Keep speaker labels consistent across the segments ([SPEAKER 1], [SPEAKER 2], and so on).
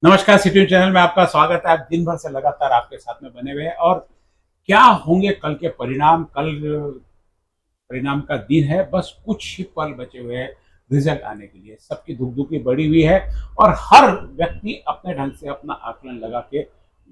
[SPEAKER 1] नमस्कार, city channel में आपका स्वागत है। आप दिन भर से लगातार आपके साथ में बने हुए हैं और क्या होंगे कल के परिणाम। कल परिणाम का दिन है, बस कुछ ही पल बचे हुए हैं रिजल्ट आने के लिए। सबकी धुकधुकी बढ़ी हुई है और हर व्यक्ति अपने ढंग से अपना आकलन लगा के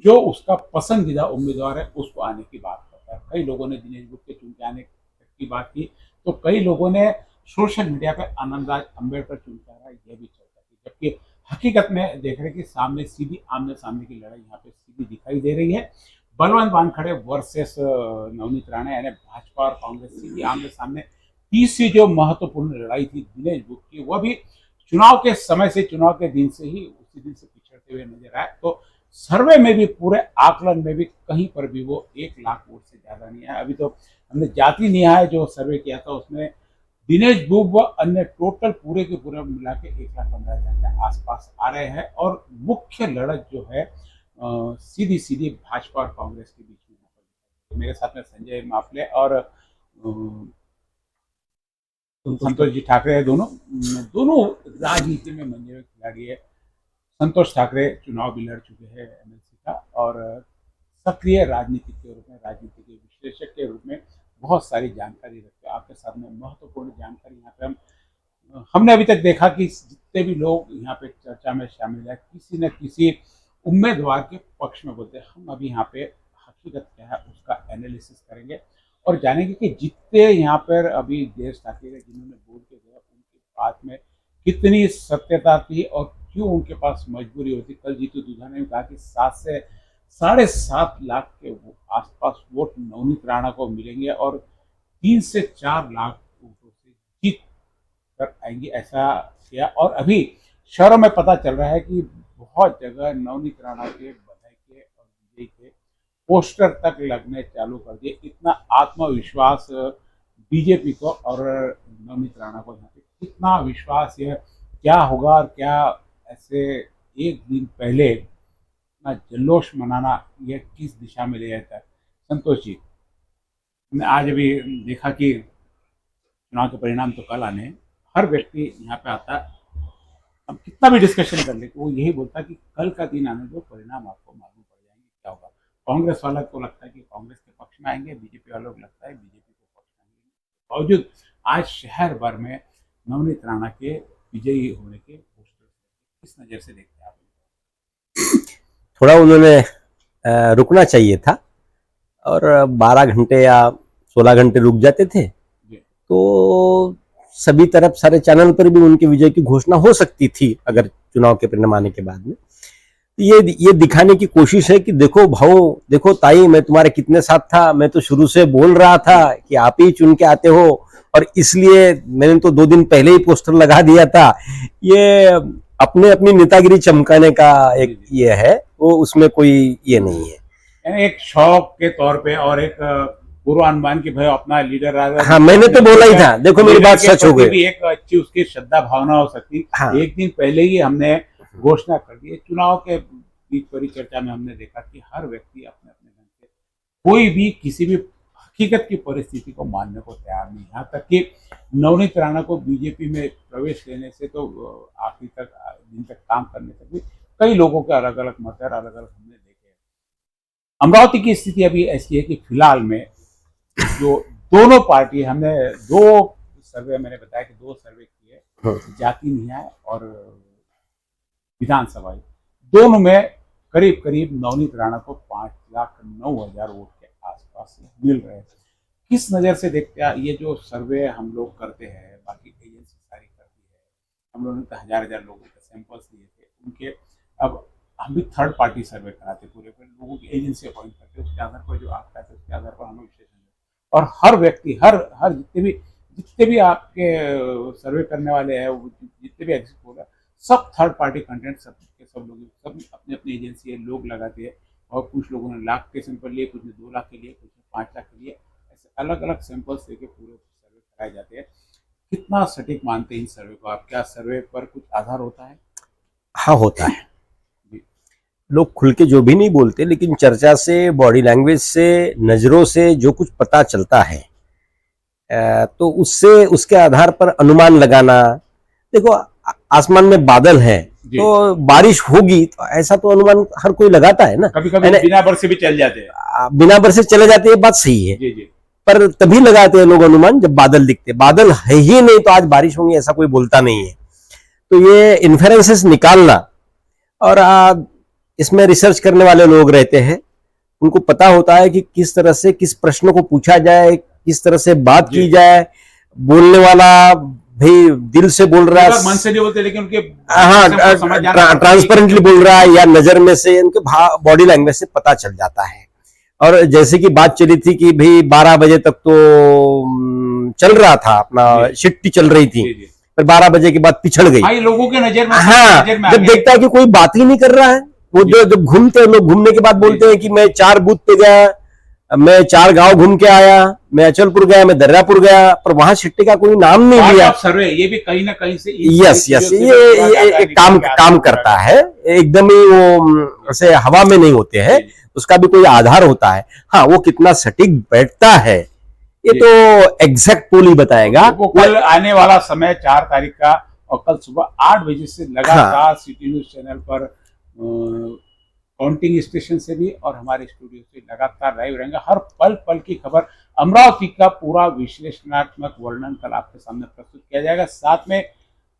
[SPEAKER 1] जो उसका पसंदीदा उम्मीदवार है उसको आने की बात करता है। कई लोगों ने दिनेश गुप्ता के चुन के आने की बात की, तो कई लोगों ने सोशल मीडिया पे आनंदराज अंबेडकर चुन के आ रहा है यह भी चर्चा की। जबकि हकीकत में देख रहे हैं कि सामने सीधी आमने सामने की लड़ाई यहाँ पे सीधी दिखाई दे रही है। बलवंत वानखड़े वर्सेस नवनीत राणा, यानी भाजपा और कांग्रेस सीधी आमने सामने। तीसरी जो महत्वपूर्ण लड़ाई थी दिनेश गुप्ता की, वह भी चुनाव के समय से, चुनाव के दिन से ही उसी दिन से पिछड़ते हुए नजर आए। तो सर्वे में भी, पूरे आकलन में भी कहीं पर भी वो 1 लाख वोट से ज्यादा नहीं है। अभी तो हमने जाति न्याय जो सर्वे किया था उसमें दिनेश गुप्ता व अन्य टोटल पूरे के पूरे मिला के 1,15,000 के आसपास आ रहे हैं। और मुख्य लड़त जो है सीधी सीधी भाजपा और कांग्रेस के बीच में। तो मेरे साथ में संजय मापले और संतोष जी ठाकरे है। दोनों दोनों राजनीति में मंजे हुए खिलाड़ी है। संतोष ठाकरे चुनाव भी लड़ चुके हैं एमएलसी का और सक्रिय राजनीतिक के रूप में, राजनीति के विश्लेषक के रूप में बहुत सारी जानकारी रखते हैं। आपके सामने महत्वपूर्ण जानकारी यहाँ पे हमने अभी तक देखा कि जितने भी लोग यहाँ पे चर्चा में शामिल है, किसी न किसी उम्मीदवार के पक्ष में बोलते हैं। हम अभी यहाँ पे हकीकत क्या है उसका एनालिसिस करेंगे और जानेंगे कि जितने यहाँ पर अभी देश ठाकरे जिन्होंने बोल के गया उनकी बात में कितनी सत्यता थी और क्यों उनके पास मजबूरी होती। कल जीतू दूधा ने कहा कि 7 से 7.5 लाख के आसपास वोट नवनीत राणा को मिलेंगे और 3 से 4 लाख वोटों से जीत कर आएंगे, ऐसा किया। और अभी शहरों में पता चल रहा है कि बहुत जगह नवनीत राणा के, बधाई के और विजय के पोस्टर तक लगने चालू कर दिए। इतना आत्मविश्वास बीजेपी को और नवनीत राणा को यहाँ पे कितना विश्वास है, क्या होगा और क्या ऐसे एक दिन पहले इतना जल्लोष मनाना, यह किस दिशा में ले जाता है। संतोष जी, हमने आज अभी देखा कि चुनाव के परिणाम तो कल आने हैं। हर व्यक्ति यहाँ पे आता है, हम कितना भी डिस्कशन कर ले वो यही बोलता है कि कल का दिन आने दो, परिणाम आपको मालूम पड़ जाएंगे क्या होगा। कांग्रेस वाला को लगता है कि कांग्रेस के पक्ष में आएंगे, बीजेपी वालों को लगता है बीजेपी के पक्ष में आएंगे। बावजूद आज शहर भर में नवनीत राणा के विजयी होने के पोस्टर किस नजर से देखते हैं आप?
[SPEAKER 2] थोड़ा उन्होंने रुकना चाहिए था और 12 घंटे या 16 घंटे रुक जाते थे तो सभी तरफ सारे चैनल पर भी उनके विजय की घोषणा हो सकती थी अगर चुनाव के परिणाम आने के बाद में। ये दिखाने की कोशिश है कि देखो भाऊ, देखो ताई, मैं तुम्हारे कितने साथ था, मैं तो शुरू से बोल रहा था कि आप ही चुन के आते हो और इसलिए मैंने तो 2 दिन पहले ही पोस्टर लगा दिया था। ये अपने अपनी नेतागिरी चमकाने का एक ये है, वो उसमें कोई ये नहीं है।
[SPEAKER 1] यानी एक शौक के तौर पे और एक पूर्वानुमान की भाई अपना लीडर रहा।
[SPEAKER 2] हाँ, मैंने तो बोला ही था, देखो मेरी बात सच हो गई।
[SPEAKER 1] एक अच्छी उसकी श्रद्धा भावना हो सकती।
[SPEAKER 2] हाँ।
[SPEAKER 1] एक दिन पहले ही हमने घोषणा कर दी। चुनाव के बीच परिचर्चा में हमने देखा कि हर व्यक्ति अपने अपने ढंग से, कोई भी किसी भी हकीकत की परिस्थिति को मानने को तैयार नहीं। यहाँ तक कि नवनीत राणा को बीजेपी में प्रवेश लेने से तो आखिर तक, दिन तक काम करने तक भी कई लोगों के अलग अलग मत और अलग अलग हमने देखे। अमरावती की स्थिति अभी ऐसी है कि फिलहाल में जो दोनों पार्टी, हमने 2 सर्वे, मैंने बताया कि 2 सर्वे किए, जाति न्याय और विधानसभा, दोनों में करीब करीब नवनीत राणा को 5,09,000 वोट के आसपास मिल रहे हैं। किस नज़र से देखते हैं ये जो सर्वे हम लोग करते हैं, बाकी एजेंसी सारी करती है, हम लोगों ने तो हजार लोगों के सैंपल्स लिए थे उनके। अब हम भी थर्ड पार्टी सर्वे कराते, पूरे लोगों की एजेंसी अपॉइंट करते, उसके आधार पर जो आता है उसके आधार पर हम विश्लेषण, और हर व्यक्ति, हर हर जितने भी आपके सर्वे करने वाले हैं, जितने भी एग्जिट पोल है, सब थर्ड पार्टी कंटेंट, सब लोग, सब अपनी अपनी एजेंसी है, लोग लगाते हैं। और कुछ लोगों ने लाख के सैंपल लिए, कुछ ने 2 लाख के लिए, कुछ ने 5 लाख के लिए, ऐसे अलग अलग सैंपल्स लेके पूरे सर्वे कराए जाते हैं। कितना सटीक मानते हैं इन सर्वे को आप? क्या सर्वे पर कुछ आधार होता है?
[SPEAKER 2] हाँ, होता है। लोग खुल के जो भी नहीं बोलते, लेकिन चर्चा से, बॉडी लैंग्वेज से, नजरों से जो कुछ पता चलता है तो उससे, उसके आधार पर अनुमान लगाना। देखो, आसमान में बादल है तो बारिश होगी, तो ऐसा तो अनुमान हर कोई लगाता है ना।
[SPEAKER 1] कभी कभी बिना बरसे भी चल जाते हैं,
[SPEAKER 2] बिना बरसे चले जाते हैं, बात सही है।
[SPEAKER 1] जी जी।
[SPEAKER 2] पर तभी लगाते हैं लोग अनुमान जब बादल दिखते। बादल है ही नहीं तो आज बारिश होगी ऐसा कोई बोलता नहीं है। तो ये इन्फेरेंसेस निकालना, और इसमें रिसर्च करने वाले लोग रहते हैं, उनको पता होता है कि किस तरह से किस प्रश्न को पूछा जाए, किस तरह से बात की जाए। बोलने वाला भाई दिल से बोल रहा है,
[SPEAKER 1] मन से नहीं बोलते, लेकिन उनके
[SPEAKER 2] ट्रांसपेरेंटली बोल रहा है, या नजर में से, उनके बॉडी लैंग्वेज से पता चल जाता है। और जैसे कि बात चली थी कि भाई 12 बजे तक तो चल रहा था, अपना शिट्टी चल रही थी, फिर 12 बजे के बाद पिछड़ गई
[SPEAKER 1] लोगों के नजर में।
[SPEAKER 2] हाँ, जब देखता है कि कोई बात ही नहीं कर रहा है, वो जब घूमते हैं लोग, घूमने के बाद बोलते हैं कि मैं 4 बूथ पे गया, मैं 4 गांव घूम के आया, मैं अचलपुर गया, मैं दर्रापुर गया, पर वहां शिट्टी का कोई नाम नहीं लिया।
[SPEAKER 1] सर्वे ये भी कहीं ना कहीं से
[SPEAKER 2] यस, ये काम करता है, एकदम ही वो ऐसे हवा में नहीं होते हैं, उसका भी कोई आधार होता है। हाँ, वो कितना सटीक बैठता है ये तो एग्जैक्ट पोल ही बताएगा।
[SPEAKER 1] वो कल आने वाला समय 4 तारीख का, और कल सुबह 8 बजे से लगातार सिटी न्यूज चैनल पर काउंटिंग स्टेशन से भी और हमारे स्टूडियो से लगातार लाइव रहेंगे। हर पल पल की खबर, अमरावती का पूरा विश्लेषणात्मक वर्णन कल आपके सामने प्रस्तुत किया जाएगा। साथ में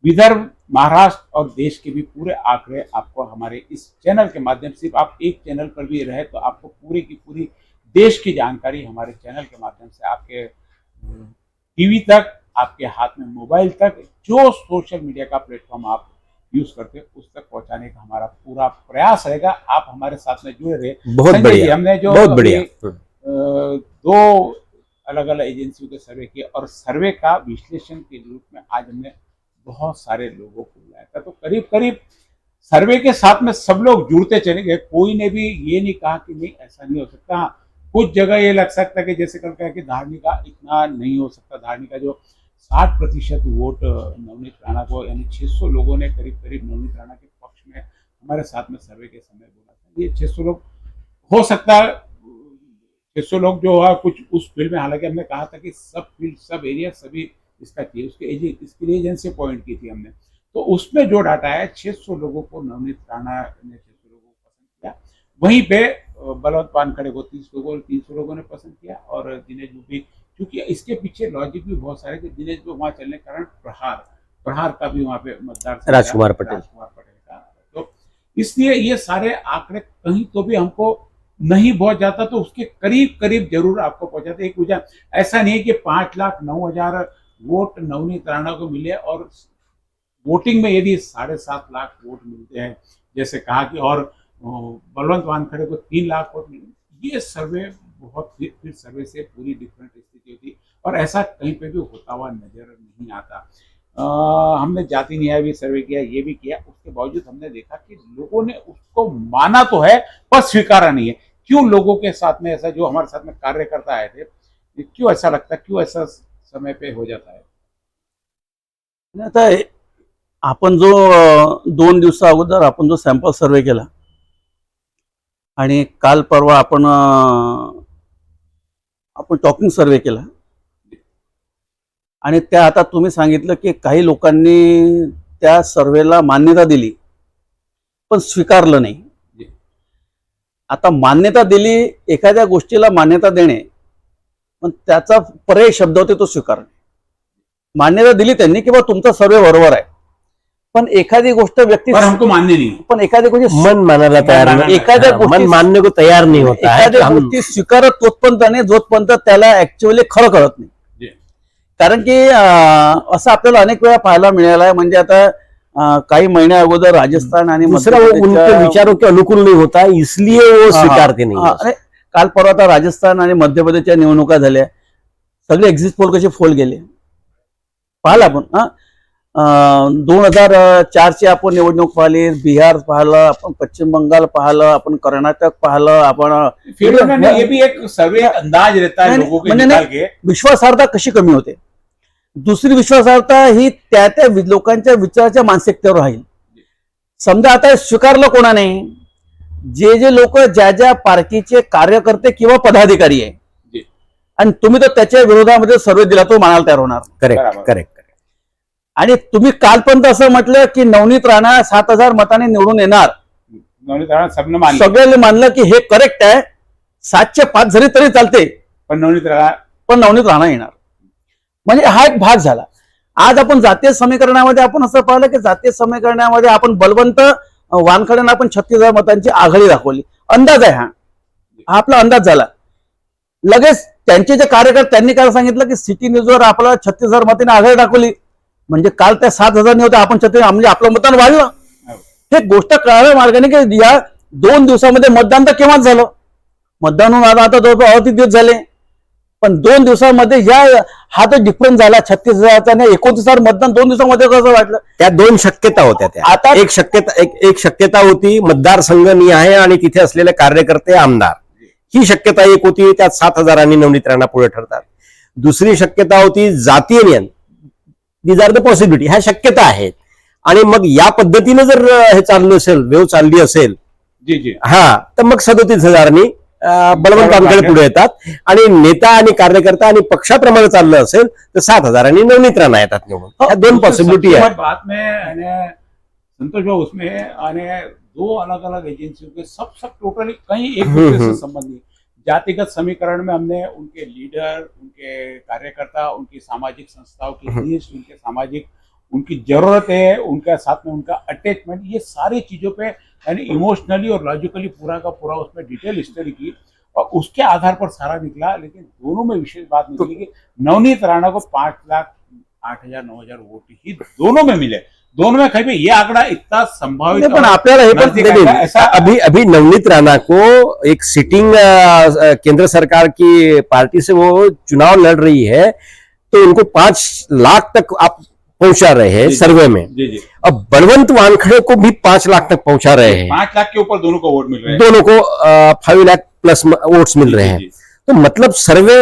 [SPEAKER 1] विदर्भ, महाराष्ट्र और देश के भी पूरे आंकड़े आपको हमारे इस चैनल के माध्यम से, आप एक चैनल पर भी रहे तो आपको पूरी की पूरी देश की जानकारी हमारे चैनल के माध्यम से आपके टीवी तक, आपके हाथ में मोबाइल तक, जो सोशल मीडिया का प्लेटफॉर्म आप यूज करते हैं उस तक पहुंचाने का हमारा पूरा प्रयास रहेगा। आप हमारे साथ में जुड़े रहे।
[SPEAKER 2] बहुत बढ़िया,
[SPEAKER 1] हमने जो
[SPEAKER 2] बहुत बढ़िया
[SPEAKER 1] 2 अलग अलग एजेंसियों के सर्वे किए, और सर्वे का विश्लेषण के रूप में आज हमने बहुत सारे लोगों को बुलाया था। तो करीब करीब सर्वे के साथ में सब लोग जुड़ते चले गए। कोई ने भी ये नहीं कहा कि नहीं ऐसा नहीं हो सकता। कुछ जगह ये लग सकता है कि जैसे कल कहा कि धार्मिका इतना नहीं हो सकता। धार्मिका जो 60% वोट नवनीत राणा को, यानी 600 लोगों ने करीब करीब नवनीत राणा के पक्ष में हमारे साथ में सर्वे के समय बोला था। ये 600 लोग हो सकता है, 600 लोग जो है कुछ उस फील्ड में, हालांकि हमने कहा था कि सब फील्ड, सब एरिया सभी इसका चाहिए, इसके लिए एजेंसी अपॉइंट की थी हमने। तो उसमें जो डाटा है 600 लोगों को नवनीत राणा ने 600 लोगों को पसंद किया। वहीं पे बलवंत वानखेड़े को 300 लोगों ने पसंद किया, और दिनेश भी, क्योंकि इसके पीछे लॉजिक भी बहुत सारे, कि दिनेश भी वहां चलने के कारण प्रहार का भी वहां पे मतदार
[SPEAKER 2] राजकुमार पटेल
[SPEAKER 1] का, तो इसलिए ये सारे आंकड़े कहीं तो भी हमको नहीं पहुंच जाता तो उसके करीब करीब जरूर आपको पहुंचाते। एक वजह ऐसा नहीं है कि 5,09,000 वोट नवनीत राणा को मिले, और वोटिंग में यदि 7.5 लाख वोट मिलते हैं जैसे कहा कि, और बलवंत वानखेड़े को 3 लाख वोट मिले, ये सर्वे बहुत फिर सर्वे से पूरी डिफरेंट स्थिति होती, और ऐसा कहीं पे भी होता हुआ नजर नहीं आता। हमने जाति न्याय भी सर्वे किया, ये भी किया, उसके बावजूद हमने देखा कि लोगों ने उसको माना तो है पर स्वीकारा नहीं है। क्यों लोगों के साथ में ऐसा, जो हमारे साथ में कार्यकर्ता आए थे, क्यों ऐसा लगता है, क्यों ऐसा समय पे हो जाता है?
[SPEAKER 3] आता आपण जो 2 दिवसा अगोदर आपण जो सॅम्पल सर्वे केला, आणि काल परवा आपण टॉकिंग सर्वे केला, आणि त्या आता तुम्ही सांगितलं की काही लोकांनी त्या सर्वेला मान्यता दिली पण स्वीकारलं नाही। आता मान्यता दिली, एखाद्या गोष्टीला मान्यता देणे, पण त्याचा पर्याय शब्द होते तो स्वीकारणे। मान्यता दिली त्यांनी की बा तुमचा सर्वे बरोबर आहे, पण एखादी गोष्ट व्यक्ती,
[SPEAKER 1] हमको मान्य नहीं,
[SPEAKER 3] पण एखादी गोष्ट
[SPEAKER 2] मन मानायला तयार नहीं,
[SPEAKER 3] एखाद्या
[SPEAKER 2] मन मानने को तयार नहीं होता है।
[SPEAKER 3] एखाद्या गोष्टी स्वीकारत तोपर्यंत नाही जोपर्यंत त्याला ऍक्च्युअली खरं कळत नाही। कारण की असं आपल्याला अनेक वेळा पाहायला मिळालं आहे। म्हणजे आता काही महिन्या अगोदर राजस्थान आणि
[SPEAKER 2] दूसरा वो उनके विचारों के अनुकूल नहीं होता है, इसलिए वो स्वीकारते नहीं।
[SPEAKER 3] काल परवा आता राजस्थान आणि मध्य प्रदेशच्या निवडणुका झाल्या, सगळे एक्झिट पोल कसे फोल गेले पाहिलं आपण। 2004 ची आपण निवडणूक पाहिली, बिहार पाहिलं आपण, पश्चिम बंगाल पाहिलं आपण, कर्नाटक पाहिलं आपण।
[SPEAKER 1] ये भी एक सर्वे अंदाज रहता है लोगों के निकाल के।
[SPEAKER 3] विश्वासार्हता कशी कमी होते? दुसरी विश्वासार्हता ही त्या त्या लोकांच्या विचाराच्या मानसिकतेवर राहील। समजा आता स्वीकारलं कोणाने, जे लोक ज्या ज्या पार्टीचे कार्यकर्ते किंवा पदाधिकारी आहे, आणि तुम्ही तर त्याच्या विरोधामध्ये सर्वे दिला तो मानायला तयार होणार।
[SPEAKER 2] Correct correct.
[SPEAKER 3] आणि तुम्ही कालपर्यंत असं म्हटलं की नवनीत राणा 7,000 मतांनी निवडून येणार.
[SPEAKER 1] नवनीत राणा सबने मानलं,
[SPEAKER 3] सगळ्यांनी मानलं की हे करेक्ट आहे, 705 जरी तरी चालते,
[SPEAKER 1] पण नवनीत
[SPEAKER 3] राणा येणार. म्हणजे हा एक भाग झाला. आज आपण जातीय समीकरणामध्ये आपण असं पाहिलं की जातीय समीकरणामध्ये आपण बलवंत वानखडेंना आपण 36,000 मतांची आघाडी दाखवली. अंदाज आहे हा आपला अंदाज झाला. लगेच त्यांचे जे कार्यकर्ते त्यांनी काय सांगितलं की सिटी न्यूजवर आपला 36,000 मतांनी आघाडी दाखवली, म्हणजे काल त्या 7,000 होत्या, आपण 36, म्हणजे आपलं मतदान वाढलं. हे गोष्ट कळाव्या मार्गाने की या 2 दिवसामध्ये मतदान तर केव्हाच झालं, मतदान होऊन आता जवळपास 38 दिवस झाले, पण 2 दिवसामध्ये हा जो डिफरन्स झाला 36,000चा आणि 29,000 मतदान 2 दिवसामध्ये कसं वाटलं.
[SPEAKER 2] त्या 2 शक्यता होत्या. त्या
[SPEAKER 3] आता
[SPEAKER 2] एक शक्यता होती मतदारसंघ निहाय आणि तिथे असलेले कार्यकर्ते आमदार, ही शक्यता एक होती. त्यात 7,000 नवनीत राणा पुढे ठरतात. दुसरी शक्यता होती जातीय नियम, दीज आर द पॉसिबिलिटी, ह्या शक्यता आहेत. आणि मग या पद्धतीने जर हे चाललं असेल, वेव चालली असेल, हा, तर मग 37,000 बलवंत वानखडे पुढे येतात. आणि नेता आणि कार्यकर्ता आणि पक्षाप्रमाणे चाललं असेल तर 7,000 नवनीत राणा येतात निवडून. ह्या 2 पॉसिबिलिटी आहे.
[SPEAKER 1] बात में संतोष भाई उसमें दो अलग अलग एजेंसियों के सब टोटली कहीं एक दूसरे से संबंधित जातिगत समीकरण में हमने उनके लीडर, उनके कार्यकर्ता, उनकी सामाजिक संस्थाओं की लिस्ट, उनके सामाजिक उनकी जरूरत है, उनका साथ में उनका अटैचमेंट, ये सारी चीजों पे यानी इमोशनली और लॉजिकली पूरा का पूरा उसमें डिटेल स्टडी की और उसके आधार पर सारा निकला. लेकिन दोनों में विशेष बात निकली कि नवनीत राणा को 5,08,000-9,000 वोट ही दोनों में मिले. दोनों में कहीं पे ये आंकड़ा इतना संभावित
[SPEAKER 2] पण आपल्याला हे पण ऐसा अभी नवनीत राणा को एक सिटिंग केंद्र सरकार की पार्टी से वो चुनाव लड़ रही है, तो उनको 5 लाख तक आप पहुंचा रहे हैं सर्वे में. अब बलवंत वानखड़े को भी 5 लाख तक पहुंचा रहे हैं.
[SPEAKER 1] 5 लाख के ऊपर दोनों को वोट मिल रहे हैं,
[SPEAKER 2] दोनों को 5 लाख प्लस वोट्स मिल रहे हैं. तो मतलब सर्वे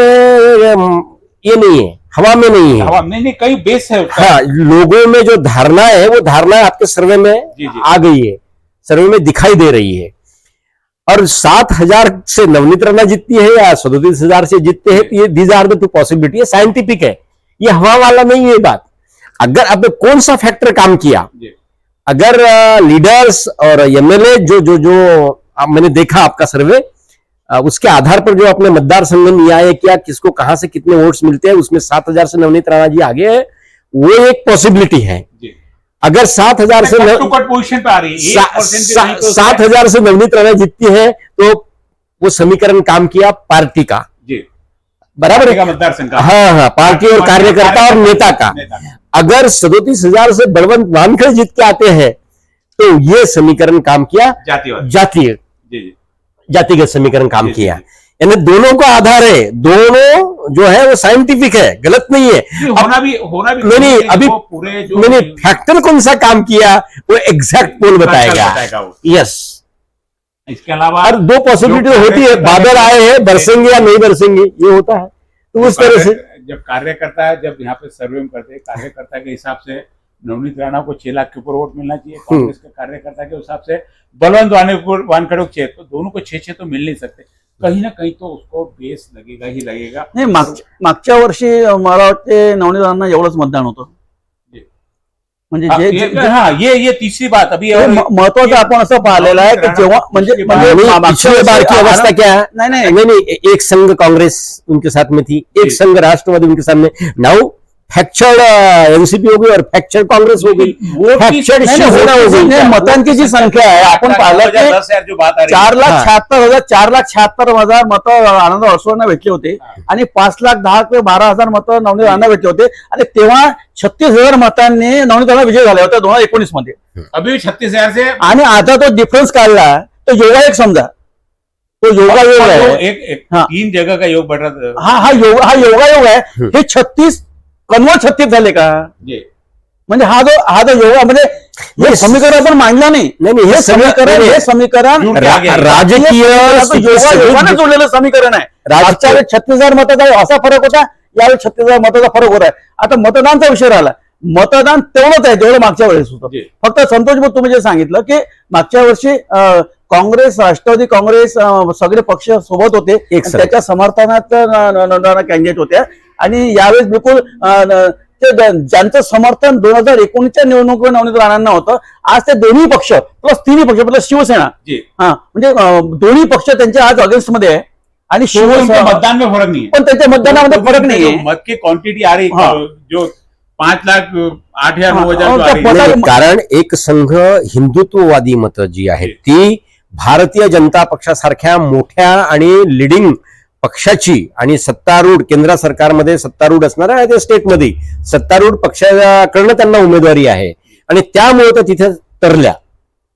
[SPEAKER 2] ये नहीं है, हवा में नहीं है.
[SPEAKER 1] हवा नहीं, कई बेस है उसका.
[SPEAKER 2] हाँ, लोगों में जो धारणा है वो धारणा आपके सर्वे में आ गई है, सर्वे में दिखाई दे रही है. और 7,000 से नवनीत राणा जीतती है या 37,000 से जीतते हैं, ये दीज आर द 2 पॉसिबिलिटी है. साइंटिफिक है, ये हवा वाला नहीं है बात. अगर अब कौन सा फैक्टर काम किया, अगर लीडर्स और एमएलए जो मैंने देखा आपका सर्वे, उसके आधार पर जो अपने मतदार संघ न्याय किया, किसको कहां से कितने वोट्स मिलते हैं, उसमें 7,000 से नवनीत राणा जी आगे है, वो एक पॉसिबिलिटी है. अगर 7,000 से
[SPEAKER 1] पोजीशन पे आ रही है,
[SPEAKER 2] 7,000 से नवनीत राणा जीतती है तो वो समीकरण काम किया पार्टी का, बराबर है,
[SPEAKER 1] मतदार संघ का.
[SPEAKER 2] हाँ, पार्टी और कार्यकर्ता और नेता का. अगर 37,000 से बलवंत वानखड़े जीत के आते हैं तो ये समीकरण काम किया, जातिगत समीकरण काम किया. यानी दोनों का आधार है, दोनों जो है वो साइंटिफिक है, गलत नहीं है.
[SPEAKER 1] होना भी
[SPEAKER 2] नहीं, अभी
[SPEAKER 1] पूरे
[SPEAKER 2] नहीं, फैक्टर कौन सा काम किया वो एग्जैक्ट पोल बताएगा. यस,
[SPEAKER 1] इसके अलावा
[SPEAKER 2] और 2 पॉसिबिलिटी होती है, बादल आए हैं, बरसेंगे या नहीं बरसेंगे, ये होता है. तो उस तरह से
[SPEAKER 1] जब कार्यकर्ता है, जब यहाँ पे सर्वे में करते हैं, कार्यकर्ता के हिसाब से नवनीत राणा को 6 लाख के ऊपर वोट मिलना चाहिए, कांग्रेस के कार्यकर्ता के हिसाब से बलवंत वानखड़े को 6, तो दोनों को 6 तो मिल नहीं सकते. कहीं ना कहीं तो उसको बेस लगेगा ही लगेगा.
[SPEAKER 3] नाही, मागच्या वर्षी मला वाटते नवनीत राणा एवढंच मतदान होतं. म्हणजे
[SPEAKER 1] ये तीसरी बात अभी
[SPEAKER 3] महत्वाचं आपण असं पाहिलेलं आहे की जेव्हा म्हणजे
[SPEAKER 2] पिछले बार की अवस्था क्या है, नहीं, एक संघ कांग्रेस उनके साथ में थी, एक संघ राष्ट्रवादी उनके सामने. नाउ फ्रैक्चर्ड एनसीपी हो गई और फ्रैक्चर्ड कांग्रेस हो गई, फ्रैक्चर्ड शिवसेना हो गई.
[SPEAKER 3] मतांची जी संख्या आहे आपण पाहिलं की 4,76,000 मतं आनंद अडसूळांना भेटले होते आणि 5,10,12,000 मतं नवनीत राणा भेटले होते. आणि तेव्हा 36,000 मतांनी नवनीत राणा विजय झाले होते 2019 मध्ये.
[SPEAKER 1] अभी 36,000 से,
[SPEAKER 3] आणि आता तो डिफरन्स काढला तो योगायोग समजा, तो योगायोग आहे,
[SPEAKER 1] 3 जगह का योग बढ़ रहा.
[SPEAKER 3] हा योगायोग आहे. हे 36 कन्वर्ट 36 झाले का, म्हणजे हा जो योगा म्हणजे हे समीकरण आपण मांडलं नाही. हे समीकरण
[SPEAKER 2] राजकीय
[SPEAKER 3] योगायोगाने जोडलेलं समीकरण आहे. राजच्या 36,000 मताचा असा फरक होता, यावेळी 36,000 मताचा फरक होत आहे. आता मतदानचा विषय राहिला, मतदान तेवढंच आहे जेवढं मागच्या वेळेस होतं. फक्त संतोष भाऊ तुम्ही जे सांगितलं की मागच्या वर्षी काँग्रेस, राष्ट्रवादी काँग्रेस सगळे पक्ष सोबत होते, त्याच्या समर्थनात कॅन्डिडेट होत्या. आणि यावेळेस बिलकुल ज्यांचं समर्थन 2019च्या निवडणुकीवर नवनीत राणांना होतं, आज ते दोन्ही पक्ष प्लस तिन्ही पक्ष प्लस शिवसेना,
[SPEAKER 1] जी
[SPEAKER 3] हा म्हणजे दोन्ही पक्ष त्यांच्या आज अगेन्स्ट मध्ये आहे आणि
[SPEAKER 1] तो उनके
[SPEAKER 3] शिवसेना
[SPEAKER 1] मतदान में फर्क नहीं है,
[SPEAKER 3] पण त्यांच्या मतदानामध्ये फरक नाही
[SPEAKER 1] जो
[SPEAKER 3] आहे.
[SPEAKER 1] मत की क्वांटिटी आ रही
[SPEAKER 3] हाँ.
[SPEAKER 1] जो 5,08,000
[SPEAKER 3] हाँ,
[SPEAKER 1] 9,000
[SPEAKER 3] और
[SPEAKER 1] जो आ रही है,
[SPEAKER 3] पता-
[SPEAKER 2] नाही, कारण एक संघ हिंदुत्ववादी मतं जी आहेत ती भारतीय जनता पक्षासारख्या मोठ्या आणि लिडिंग पक्षाची आणि सत्तारूढ केंद्र सरकारमध्ये सत्तारूढ असणार आहे, ते स्टेटमध्ये सत्तारूढ पक्षाकडनं त्यांना उमेदवारी आहे आणि त्यामुळे त्या तिथे तरल्या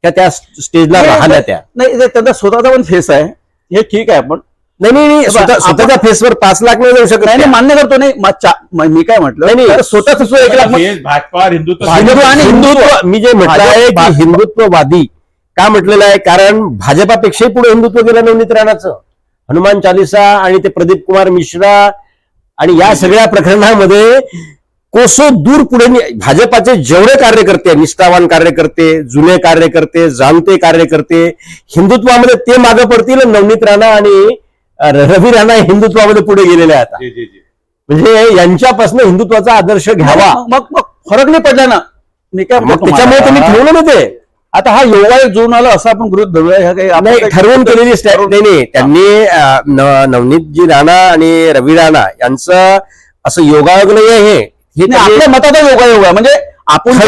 [SPEAKER 2] त्या स्टेजला राहिल्या त्या.
[SPEAKER 3] नाही ते त्यांचा स्वतःचा पण फेस आहे, हे ठीक आहे. पण
[SPEAKER 2] नाही स्वतःच्या फेसवर 5 लाख नाही जाऊ शकत
[SPEAKER 3] नाही
[SPEAKER 2] त्या.
[SPEAKER 3] मान्य करतो. नाही मी काय म्हटलं,
[SPEAKER 2] नाही,
[SPEAKER 3] तर स्वतःच 1 लाख
[SPEAKER 1] देश भाजपा और हिंदुत्व
[SPEAKER 3] भाजप आणि
[SPEAKER 2] हिंदुत्व मी जे म्हटलं आहे की
[SPEAKER 3] भाजप-
[SPEAKER 2] हिंदुत्ववादी का म्हटलेलं आहे, कारण भाजपापेक्षाही पुढे हिंदुत्व गेलं नवनीत राणाचं. हनुमान चालिसा आणि ते प्रदीप कुमार मिश्रा आणि या सगळ्या प्रकरणामध्ये कोसो दूर पुढे भाजपाचे जेवढे कार्यकर्ते, निष्ठावान कार्यकर्ते, जुने कार्यकर्ते, जाणते कार्यकर्ते हिंदुत्वामध्ये ते मागे पडतील. नवनीत राणा आणि रवी राणा हिंदुत्वामध्ये पुढे गेलेले आहेत.
[SPEAKER 1] जी जी जी
[SPEAKER 2] म्हणजे यांच्यापासून हिंदुत्वाचा आदर्श घ्यावा.
[SPEAKER 3] मग फरक नाही पडला ना. मी काय म्हणतो
[SPEAKER 2] मग त्याच्यामुळे
[SPEAKER 3] तुम्हाला,
[SPEAKER 2] त्यांनी ठेवलं ना ते.
[SPEAKER 3] आता हा योगायोग जुळून आला असं आपण गृहीत धरूया. ह्या काही आपण
[SPEAKER 2] नाही
[SPEAKER 3] काही-
[SPEAKER 2] ठरवून केलेली नाही त्यांनी नवनीतजी राणा आणि रवी राणा यांचं असं योगायोग नाही आहे हे
[SPEAKER 3] नाही,
[SPEAKER 2] त्यांनी
[SPEAKER 3] आपल्या मताचा योगायोग आहे. म्हणजे आपण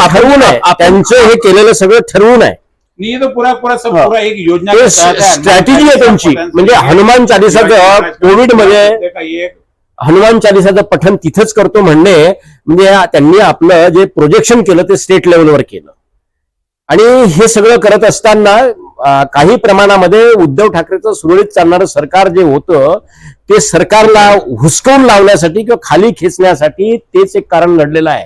[SPEAKER 2] ठरवून आहे. त्यांचं हे केलेलं सगळं ठरवून आहे.
[SPEAKER 1] नहीं, ये तो पूरा सब
[SPEAKER 2] हाँ.
[SPEAKER 1] पूरा एक योजना
[SPEAKER 2] ते
[SPEAKER 1] के तहत है.
[SPEAKER 2] स्ट्रॅटेजी आहे त्यांची. म्हणजे हनुमान चालिसाचं कोविडमध्ये
[SPEAKER 1] का ये
[SPEAKER 2] हनुमान चालिसाचं पठण तिथंच करतो म्हणणे म्हणजे त्यांनी आपलं जे प्रोजेक्शन केलं ते स्टेट लेवलवर केलं आणि हे सगळं करत असताना काही प्रमाणामध्ये उद्धव ठाकरेचं सुरळीत चालणारं सरकार जे होतं ते सरकारला हुसकवून लावण्यासाठी किंवा खाली खेचण्यासाठी तेच एक कारण घडलेलं आहे.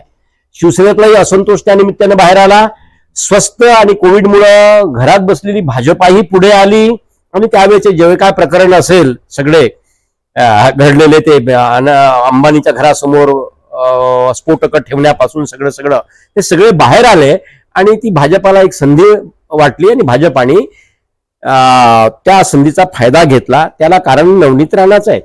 [SPEAKER 2] शिवसेनेतलाही असंतोष त्या निमित्ताने बाहेर आला. स्वस्त आणि कोविडमुळं घरात बसलेली भाजपाही पुढे आली आणि त्यावेळेचे जे काय प्रकरण असेल सगळे घडलेले ते अंबानीच्या घरासमोर स्फोटकं ठेवण्यापासून सगळं ते सगळे बाहेर आले आणि ती भाजपाला एक संधी वाटली आणि भाजपाने त्या संधीचा फायदा घेतला. त्याला कारण नवनीत राणाच आहे.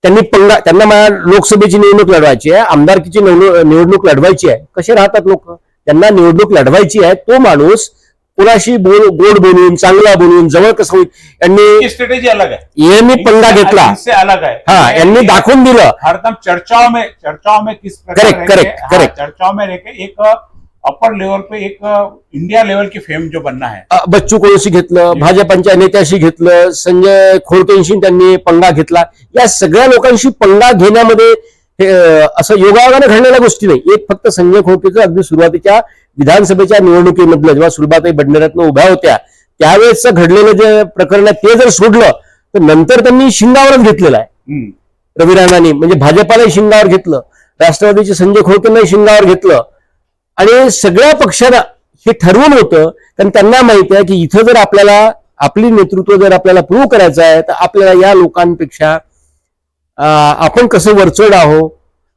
[SPEAKER 2] त्यांना लोकसभेची निवडणूक लढवायची आहे, आमदारकीची निवडणूक लढवायची आहे. कसे राहतात लोक, त्यांना निवडणूक लढवायची आहे. तो माणूस कुणाशी गोड बोलून चांगला बोलून जवळ कसं होईल यांनी
[SPEAKER 1] स्ट्रेटेजी अलग है,
[SPEAKER 2] यांनी पंगा घेतला.
[SPEAKER 1] इनसे अलग है.
[SPEAKER 2] हा यांनी दाखवून दिलं.
[SPEAKER 1] हरदम चर्चाओं में किस प्रकार
[SPEAKER 2] करेक्ट.
[SPEAKER 1] चर्चाओं में रहकर एक अपर लेवल पे एक इंडिया लेवल की फेम जो बनना है.
[SPEAKER 2] बच्चू कडूशी घेतलं, भाजपांच्या नेत्याशी घेतलं, संजय खोडकेंशी त्यांनी पंगा घेतला. या सगळ्या लोकांशी पंगा घेण्यामध्ये असं योगायोगाने घडलेल्या गोष्टी नाही. एक फक्त संजय खोडकेचं अगदी सुरुवातीच्या विधानसभेच्या निवडणुकीमधलं जेव्हा सुलभाताई बडनेरत्न उभ्या होत्या त्यावेळेस घडलेलं जे प्रकरण आहे ते जर सोडलं तर नंतर त्यांनी शिंगावरच घेतलेलं आहे. रवी राणांनी म्हणजे भाजपालाही शिंगावर घेतलं, राष्ट्रवादीचे संजय खोडकेंनाही शिंगावर घेतलं आणि सगळ्या पक्षांना हे ठरवून होतं. कारण त्यांना माहिती आहे की इथं जर आपल्याला आपली नेतृत्व जर आपल्याला प्रूव्ह करायचं आहे तर आपल्याला या लोकांपेक्षा आपण कसं वरचढ आहो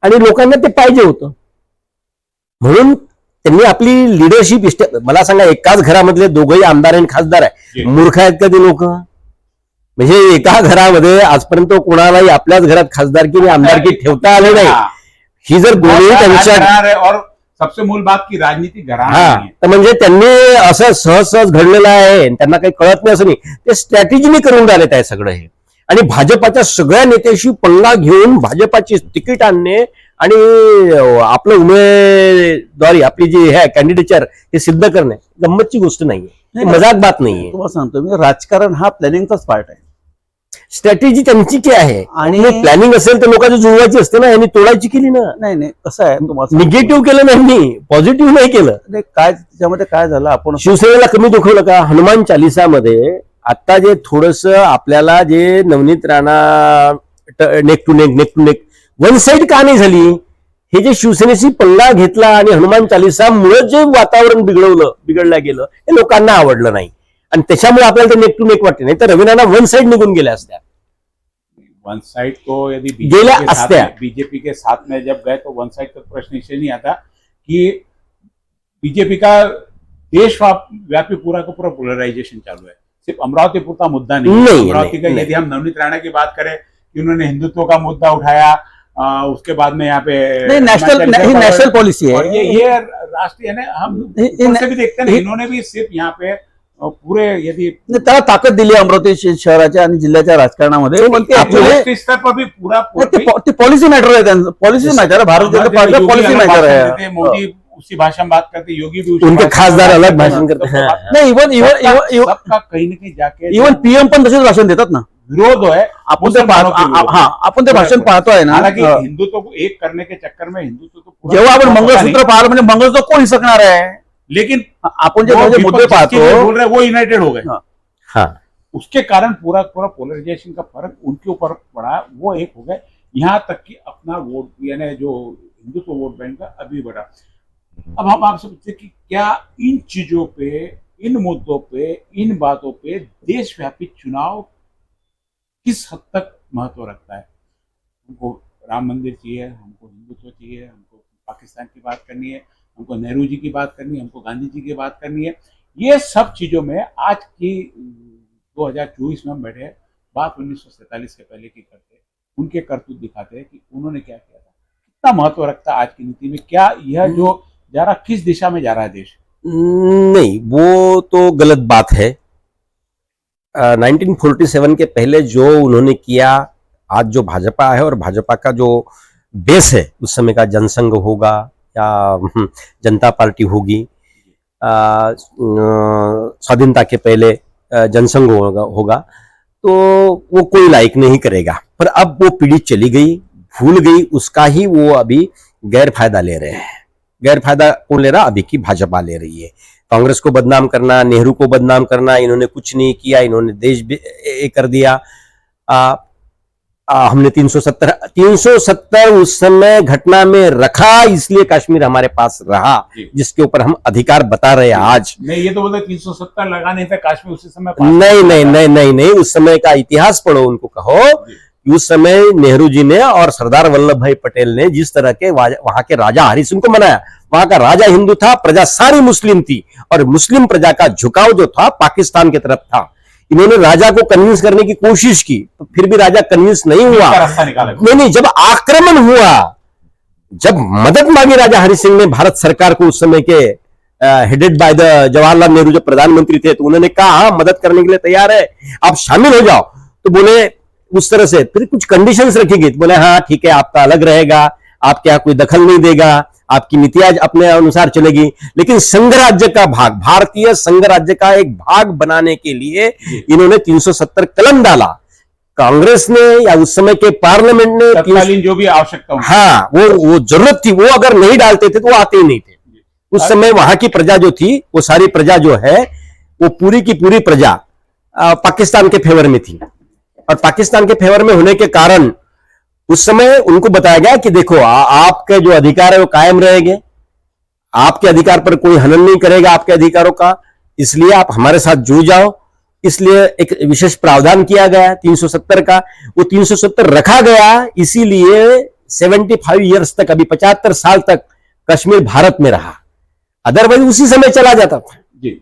[SPEAKER 2] आणि लोकांना ते पाहिजे होतं. म्हणून त्यांनी आपली लिडरशिप मला सांगा एकाच घरामधले दोघंही आमदार आणि खासदार आहे. मूर्ख आहेत का ते लोक? म्हणजे एका घरामध्ये आजपर्यंत कोणालाही आपल्याच घरात खासदारकी आणि आमदारकी ठेवता आले नाही. ही जर दोन्ही त्यांच्या
[SPEAKER 1] और सबसे मूल बात की राजनीति घराणा
[SPEAKER 2] हा
[SPEAKER 1] नहीं है.
[SPEAKER 2] तर म्हणजे त्यांनी असं सहज घडलेलं आहे. त्यांना काही कळत नाही असं नाही. ते स्ट्रॅटेजीने करून राहिलेत आहे सगळं हे आणि भाजपाच्या सगळ्या नेत्याशी पंगा घेऊन भाजपाची तिकीट आणणे आणि आपलं उमेदवारी आपली जी आहे कॅन्डिडेचर हे सिद्ध करणे गंमतची गोष्ट नाहीये, मजाक बात नाहीये.
[SPEAKER 3] तुम्हाला सांगतो मी, राजकारण हा प्लॅनिंगचाच पार्ट आहे.
[SPEAKER 2] स्ट्रॅटेजी त्यांची काय आहे
[SPEAKER 3] आणि
[SPEAKER 2] प्लॅनिंग असेल तर लोकांची जुळवायची असते ना. यांनी तोडायची केली ना.
[SPEAKER 3] नाही कसं आहे तुम्हाला सांगतो.
[SPEAKER 2] निगेटिव्ह केलं नाही, पॉझिटिव्ह नाही केलं.
[SPEAKER 3] नाही, काय त्याच्यामध्ये काय झालं, आपण
[SPEAKER 2] शिवसेनेला कमी दुखवलं का? हनुमान चालिसामध्ये आता जे थोडस आपल्याला जे Navneet Rana neck to neck one side का नाही झाली, हे जे शिवसेनेशी पंगा घेतला आणि हनुमान चालिसामुळे जे वातावरण बिघडलं गेलं हे लोकांना आवडलं नाही आणि त्याच्यामुळे आपल्याला ते नेक टू नेक वाटते. नाही तर रवीराणा वन साइड निघून गेल्या असत्या.
[SPEAKER 1] वन साइड को यदि
[SPEAKER 2] गेल्या असत्या.
[SPEAKER 1] बीजेपी के साथ में जब गए तो वन साइड का प्रश्न इससे नहीं आता कि बीजेपी का देशव्यापी पूरा का पूरा पोलराइजेशन चालू है. सिर्फ अमरावती पुरता मुद्दा नहीं है. अमरावती का यदि हम नवनीत राणा की बात करें कि उन्होंने हिंदुत्व का मुद्दा उठाया, उसके बाद में यहाँ पे
[SPEAKER 3] नहीं, नेशनल पॉलिसी
[SPEAKER 1] और
[SPEAKER 3] है
[SPEAKER 1] ये राष्ट्रीय है ना, हम ऊपर से भी देखते हैं ना, इन्होंने भी सिर्फ यहाँ पे पुरे यदि
[SPEAKER 3] त्याला ताकद दिली अमरावती शहराच्या आणि जिल्ह्याच्या राजकारणामध्ये, पण ते आपले
[SPEAKER 1] राष्ट्रीय स्तर पर भी पूरा
[SPEAKER 3] ते पॉलिसी मॅटर आहे, त्यांचं पॉलिसी मॅटर आहे, Bharatiya Janata party policy matter है।
[SPEAKER 1] मोदी उसी भाषा में बात करते, योगी भी
[SPEAKER 2] उनके खासदार अलग भाषण करते हैं।
[SPEAKER 3] नाही, इवन
[SPEAKER 1] सबका कहीं ना कहीं जाके
[SPEAKER 3] इवन पीएम पण तसेच भाषण देतात ना,
[SPEAKER 1] विरोध है,
[SPEAKER 3] आपण ते आपण ते भाषण पाहतोय ना।
[SPEAKER 1] हालांकि हिंदुत्व को एक करने के चक्कर में हिंदुत्व तो पूरा
[SPEAKER 3] जेव्हा आपण मंगळसूत्र पाहिलं म्हणजे मंगळसूत्र कोण हिसकणार आहे,
[SPEAKER 1] लेकिन
[SPEAKER 3] आपण जे मुद्दे पाहतो
[SPEAKER 1] बोल रहे वो यूनाइटेड हो गए।
[SPEAKER 2] हाँ,
[SPEAKER 1] उसके कारण पूरा पोलराइजेशन का फर्क उनके ऊपर पड़ा, वो एक हो गए। यहाँ तक कि अपना वोट यानी जो हिंदुत्व वोट बैंक का अभी बढ़ा। अब हम आपसे पूछते कि क्या इन चीजों पे, इन मुद्दों पे, इन बातों पे देशव्यापी चुनाव किस हद तक महत्व रखता है? हमको राम मंदिर चाहिए, हमको हिंदुत्व चाहिए, हमको पाकिस्तान की बात करनी है, हमको नेहरू जी की बात करनी है, हमको गांधी जी की बात करनी है। ये सब चीजों में आज की 2024 में हम बैठे हैं, बात 1947 के पहले की करते हैं, उनके करतूत दिखाते हैं कि उन्होंने क्या किया था, कितना महत्व रखता है आज की नीति में, क्या यह जो जा रहा किस दिशा में जा रहा है देश?
[SPEAKER 2] नहीं, वो तो गलत बात है। 1947 के पहले जो उन्होंने किया, आज जो भाजपा है और भाजपा का जो बेस है, उस समय का जनसंघ होगा या जनता पार्टी होगी, स्वाधीनता के पहले जनसंघ होगा, तो वो कोई लाइक नहीं करेगा। पर अब वो पीढ़ी चली गई, भूल गई, उसका ही वो अभी गैर फायदा ले रहे हैं। गैर फायदा कौन ले रहा? अभी की भाजपा ले रही है। कांग्रेस को बदनाम करना, नेहरू को बदनाम करना, इन्होंने कुछ नहीं किया, इन्होंने देश भी कर दिया। हमने 370 उस समय घटना में रखा, इसलिए कश्मीर हमारे पास रहा, जिसके ऊपर हम अधिकार बता रहे हैं आज।
[SPEAKER 1] नहीं, ये तो बोलते 370 लगा नहीं था कश्मीर उसी समय।
[SPEAKER 2] नहीं, उस समय का इतिहास पढ़ो, उनको कहो उस समय नेहरू जी ने और सरदार वल्लभ भाई पटेल ने जिस तरह के वहां के राजा हरि सिंह को मनाया, वहां का राजा हिंदू था, प्रजा सारी मुस्लिम थी, और मुस्लिम प्रजा का झुकाव जो था पाकिस्तान की तरफ था। इन्होंने राजा को कन्विंस करने की कोशिश की, तो फिर भी राजा कन्विंस नहीं हुआ। नहीं, जब आक्रमण हुआ, जब मदद मांगी राजा हरि सिंह ने भारत सरकार को, उस समय के headed by the Jawaharlal Nehru जो प्रधानमंत्री थे, तो उन्होंने कहा हाँ, मदद करने के लिए तैयार है, आप शामिल हो जाओ। तो बोले उस तरह से, फिर कुछ कंडीशंस रखी गई, बोले हाँ ठीक है, आपका अलग रहेगा, आपके यहाँ कोई दखल नहीं देगा, आपकी नीतियां अपने अनुसार चलेगी। लेकिन संघ राज्य का भाग, भारतीय संघ राज्य का एक भाग बनाने के लिए इन्होंने 370 कलम डाला। कांग्रेस ने या उस समय के पार्लियामेंट ने
[SPEAKER 1] तत्कालीन जो भी आवश्यकता,
[SPEAKER 2] हाँ, वो जरूरत थी, वो अगर नहीं डालते थे तो वो आते ही नहीं थे। उस समय वहां की प्रजा जो थी, वो सारी प्रजा जो है, वो पूरी की पूरी प्रजा पाकिस्तान के फेवर में थी, और पाकिस्तान के फेवर में होने के कारण उस समय उनको बताया गया कि देखो, आपके जो अधिकार है वो कायम रहेंगे, आपके अधिकार पर कोई हनन नहीं करेगा आपके अधिकारों का, इसलिए आप हमारे साथ जुड़ जाओ। इसलिए एक विशेष प्रावधान किया गया 370 का, वो 370 रखा गया, इसीलिए 75 ईयर्स तक, अभी 75 साल तक कश्मीर भारत में रहा, अदरवाइज उसी समय चला जाता था
[SPEAKER 1] जी।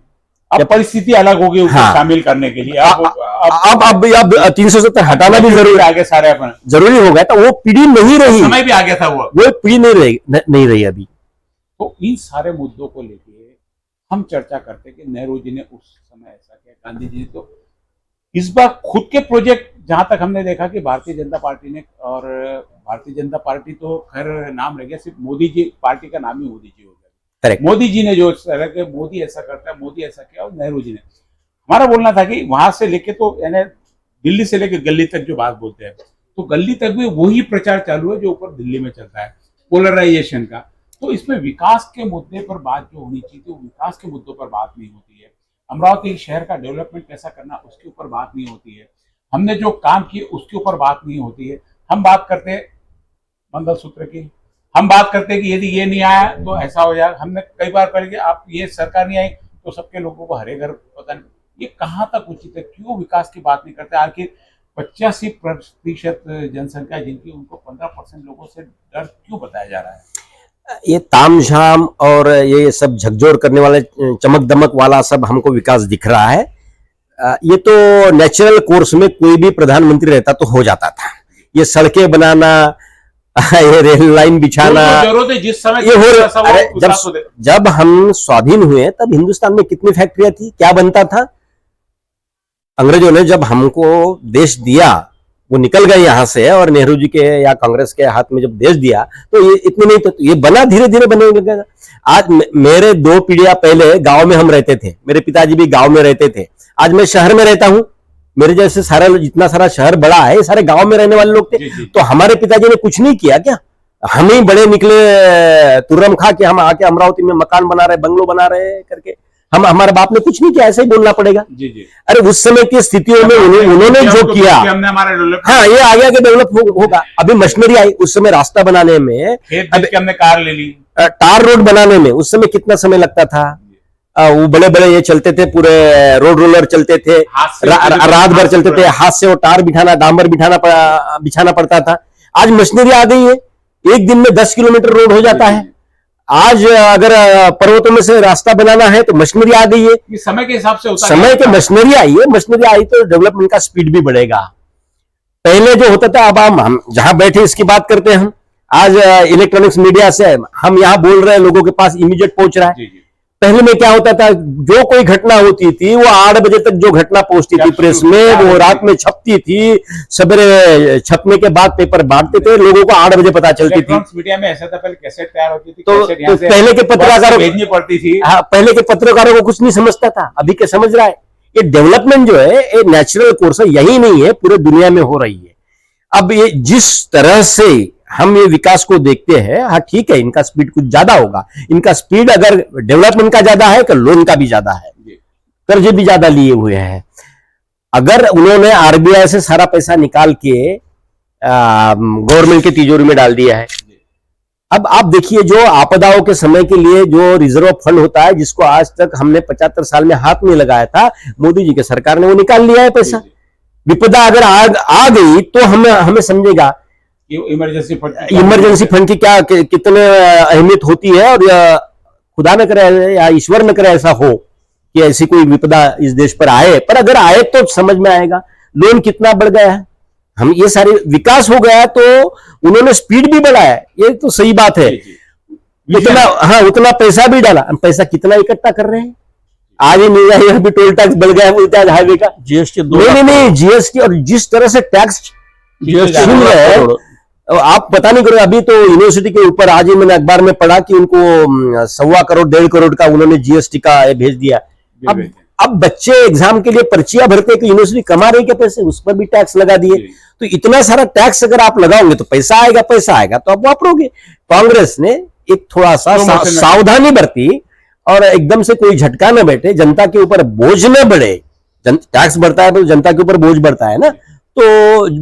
[SPEAKER 1] अब परिस्थिति अलग होगी उसको शामिल करने के लिए,
[SPEAKER 2] अब 370 हटाना भी जरूरी
[SPEAKER 1] आगे सारे अपन
[SPEAKER 2] जरूरी हो गया था। वो पीढ़ी नहीं रही,
[SPEAKER 1] समय भी आ गया था, वो
[SPEAKER 2] पीढ़ी नहीं रही अभी।
[SPEAKER 1] तो इन सारे मुद्दों को लेके हम चर्चा करते कि नेहरू जी ने उस समय ऐसा किया, गांधी जी ने तो इस बार खुद के प्रोजेक्ट, जहां तक हमने देखा कि भारतीय जनता पार्टी ने, और भारतीय जनता पार्टी तो खैर नाम रह गया, सिर्फ मोदी जी पार्टी का नाम ही मोदी जी हो गया। मोदी जी ने जो तरह के, मोदी ऐसा करता है, मोदी ऐसा किया, और नेहरू जी ने, हमारा बोलना था कि वहां से लेके तो यानी दिल्ली से लेके गली तक जो बात बोलते हैं, तो गली तक भी वही प्रचार चालू है जो ऊपर दिल्ली में चलता है, पोलराइजेशन का। तो इसमें विकास के मुद्दे पर बात जो होनी चाहिए थी, विकास के मुद्दों पर बात नहीं होती है। अमरावती शहर का डेवलपमेंट कैसा करना, उसके ऊपर बात नहीं होती है। हमने जो काम किए उसके ऊपर बात नहीं होती है। हम बात करते हैं मंगलसूत्र की, हम बात करते हैं कि यदि ये नहीं आया तो ऐसा हो जाएगा। हमने कई बार कहा कि आप ये सरकार नहीं आई तो सबके लोगों को हरे घर, पता नहीं ये कहाँ तक उचित है। क्यों विकास की बात नहीं करते? आखिर 85% जनसंख्या जिनकी, उनको 15% लोगों से डर क्यों बताया जा रहा है?
[SPEAKER 2] ये तामझाम और ये सब झकझोर करने वाले, चमक दमक वाला सब हमको विकास दिख रहा है। ये तो नेचुरल कोर्स में कोई भी प्रधानमंत्री रहता तो हो जाता था। ये सड़कें बनाना, ये रेल लाइन बिछाना,
[SPEAKER 1] जरूरत है जिस समय
[SPEAKER 2] ये हो रहा।
[SPEAKER 1] ऐसा वो
[SPEAKER 2] अरे
[SPEAKER 1] विकास हो दे।
[SPEAKER 2] जब हम स्वाधीन हुए तब हिंदुस्तान में कितनी फैक्ट्रियां थी, क्या बनता था? अंग्रेजों ने जब हमको देश दिया, वो निकल गए यहाँ से, और नेहरू जी के या कांग्रेस के हाथ में जब देश दिया तो ये इतने नहीं, तो ये बना, धीरे धीरे बनने लगा। आज मेरे 2 पीढ़ियां पहले गांव में हम रहते थे, मेरे पिताजी भी गांव में रहते थे, आज मैं शहर में रहता हूं। मेरे जैसे सारा जितना सारा शहर बड़ा है, ये सारे गांव में रहने वाले लोग थे। तो हमारे पिताजी ने कुछ नहीं किया क्या? हम ही बड़े निकले तुर्रम खा के, हम आके अमरावती में मकान बना रहे, बंगलो बना रहे करके। हम, हमारे बाप ने कुछ नहीं किया, ऐसे ही बोलना पड़ेगा।
[SPEAKER 1] जी जी।
[SPEAKER 2] अरे उस समय की स्थितियों में उन्होंने जो किया,
[SPEAKER 1] हमने हमारा डेवलप,
[SPEAKER 2] हाँ, ये आगे आगे डेवलप होगा। अभी मशीनरी आई, उस समय रास्ता बनाने में,
[SPEAKER 1] खेत बेच के हमने कार ले ली,
[SPEAKER 2] टार रोड बनाने में उस समय कितना समय लगता था। वो बड़े बड़े ये चलते थे, पूरे रोड रोलर चलते थे, रात भर चलते थे, हाथ से वो टार बिठाना, डांबर बिछाना पड़ता था। आज मशीनरी आ गई है, एक दिन में 10 किलोमीटर रोड हो जाता है। आज अगर पर्वतों में से रास्ता बनाना है तो मशीनरी आ गई है,
[SPEAKER 1] ये समय के हिसाब से होता है।
[SPEAKER 2] समय के मशीनरी आई है, मशीनरी आई तो डेवलपमेंट का स्पीड भी बढ़ेगा। पहले जो होता था, अब हम जहां बैठे इसकी बात करते हैं, हम आज इलेक्ट्रॉनिक्स मीडिया से हम यहाँ बोल रहे हैं, लोगों के पास इमीडिएट पहुंच रहा है।
[SPEAKER 1] जी जी।
[SPEAKER 2] पहले में क्या होता था, जो कोई घटना होती थी वो 8 बजे तक जो घटना पहुंचती थी प्रेस में, वो रात में छपती थी, सवेरे छपने के बाद पेपर बांटते थे, लोगों को 8 बजे पता चलती थी।
[SPEAKER 1] मीडिया में ऐसा था, पहले कैसेट तैयार होती थी,
[SPEAKER 2] तो
[SPEAKER 1] कैसेट यहाँ से
[SPEAKER 2] पहले के पत्रकारों
[SPEAKER 1] भेजनी पड़ती थी।
[SPEAKER 2] हाँ, पहले के पत्रकारों को कुछ नहीं समझता था, अभी क्या समझ रहा है। ये डेवलपमेंट जो है, ये नेचुरल कोर्स है, यही नहीं है, पूरे दुनिया में हो रही है। अब ये जिस तरह से हम ये विकास को देखते हैं, हाँ ठीक है, इनका स्पीड कुछ ज्यादा होगा। इनका स्पीड अगर डेवलपमेंट का ज्यादा है तो लोन का भी ज्यादा है, कर्जे भी ज्यादा लिए हुए हैं। अगर उन्होंने आरबीआई से सारा पैसा निकाल के गवर्नमेंट के तिजोरी में डाल दिया है, अब आप देखिए, जो आपदाओं के समय के लिए जो रिजर्व फंड होता है, जिसको आज तक हमने 75 साल में हाथ नहीं लगाया था, मोदी जी के सरकार ने वो निकाल लिया है पैसा। विपदा अगर आ गई तो हमें समझेगा इमरजेंसी फंड की क्या कितने अहमियत होती है। और खुदा न करे या ईश्वर न करे ऐसा हो कि ऐसी कोई विपदा इस देश पर आए, पर अगर आए तो समझ में आएगा लोन कितना बढ़ गया है। हम ये सारे विकास हो गया तो उन्होंने स्पीड भी बढ़ाया, ये तो सही बात है। उतना, हाँ, उतना पैसा भी डाला, हम पैसा कितना इकट्ठा कर रहे हैं। आज ही मिल रहा है, अभी टोल टैक्स बढ़ गया बोलते हैं हाईवे का,
[SPEAKER 3] जीएसटी
[SPEAKER 2] नहीं जीएसटी, और जिस तरह से टैक्स छीन रहे हैं, आप पता नहीं करो। अभी तो यूनिवर्सिटी के ऊपर आज ही मैंने अखबार में पढ़ा कि उनको 1.25 करोड़ 1.5 करोड़ का उन्होंने जीएसटी का भेज दिया। अब बच्चे एग्जाम के लिए पर्चियां भरते कि यूनिवर्सिटी कमा रही के पैसे, उस पर भी टैक्स लगा दिए। तो इतना सारा टैक्स अगर आप लगाओगे तो पैसा आएगा तो आप वापरोगे। कांग्रेस ने एक थोड़ा सा सावधानी बरती और एकदम से कोई झटका न बैठे, जनता के ऊपर बोझ न बढ़े। टैक्स बढ़ता है तो जनता के ऊपर बोझ बढ़ता है ना, तो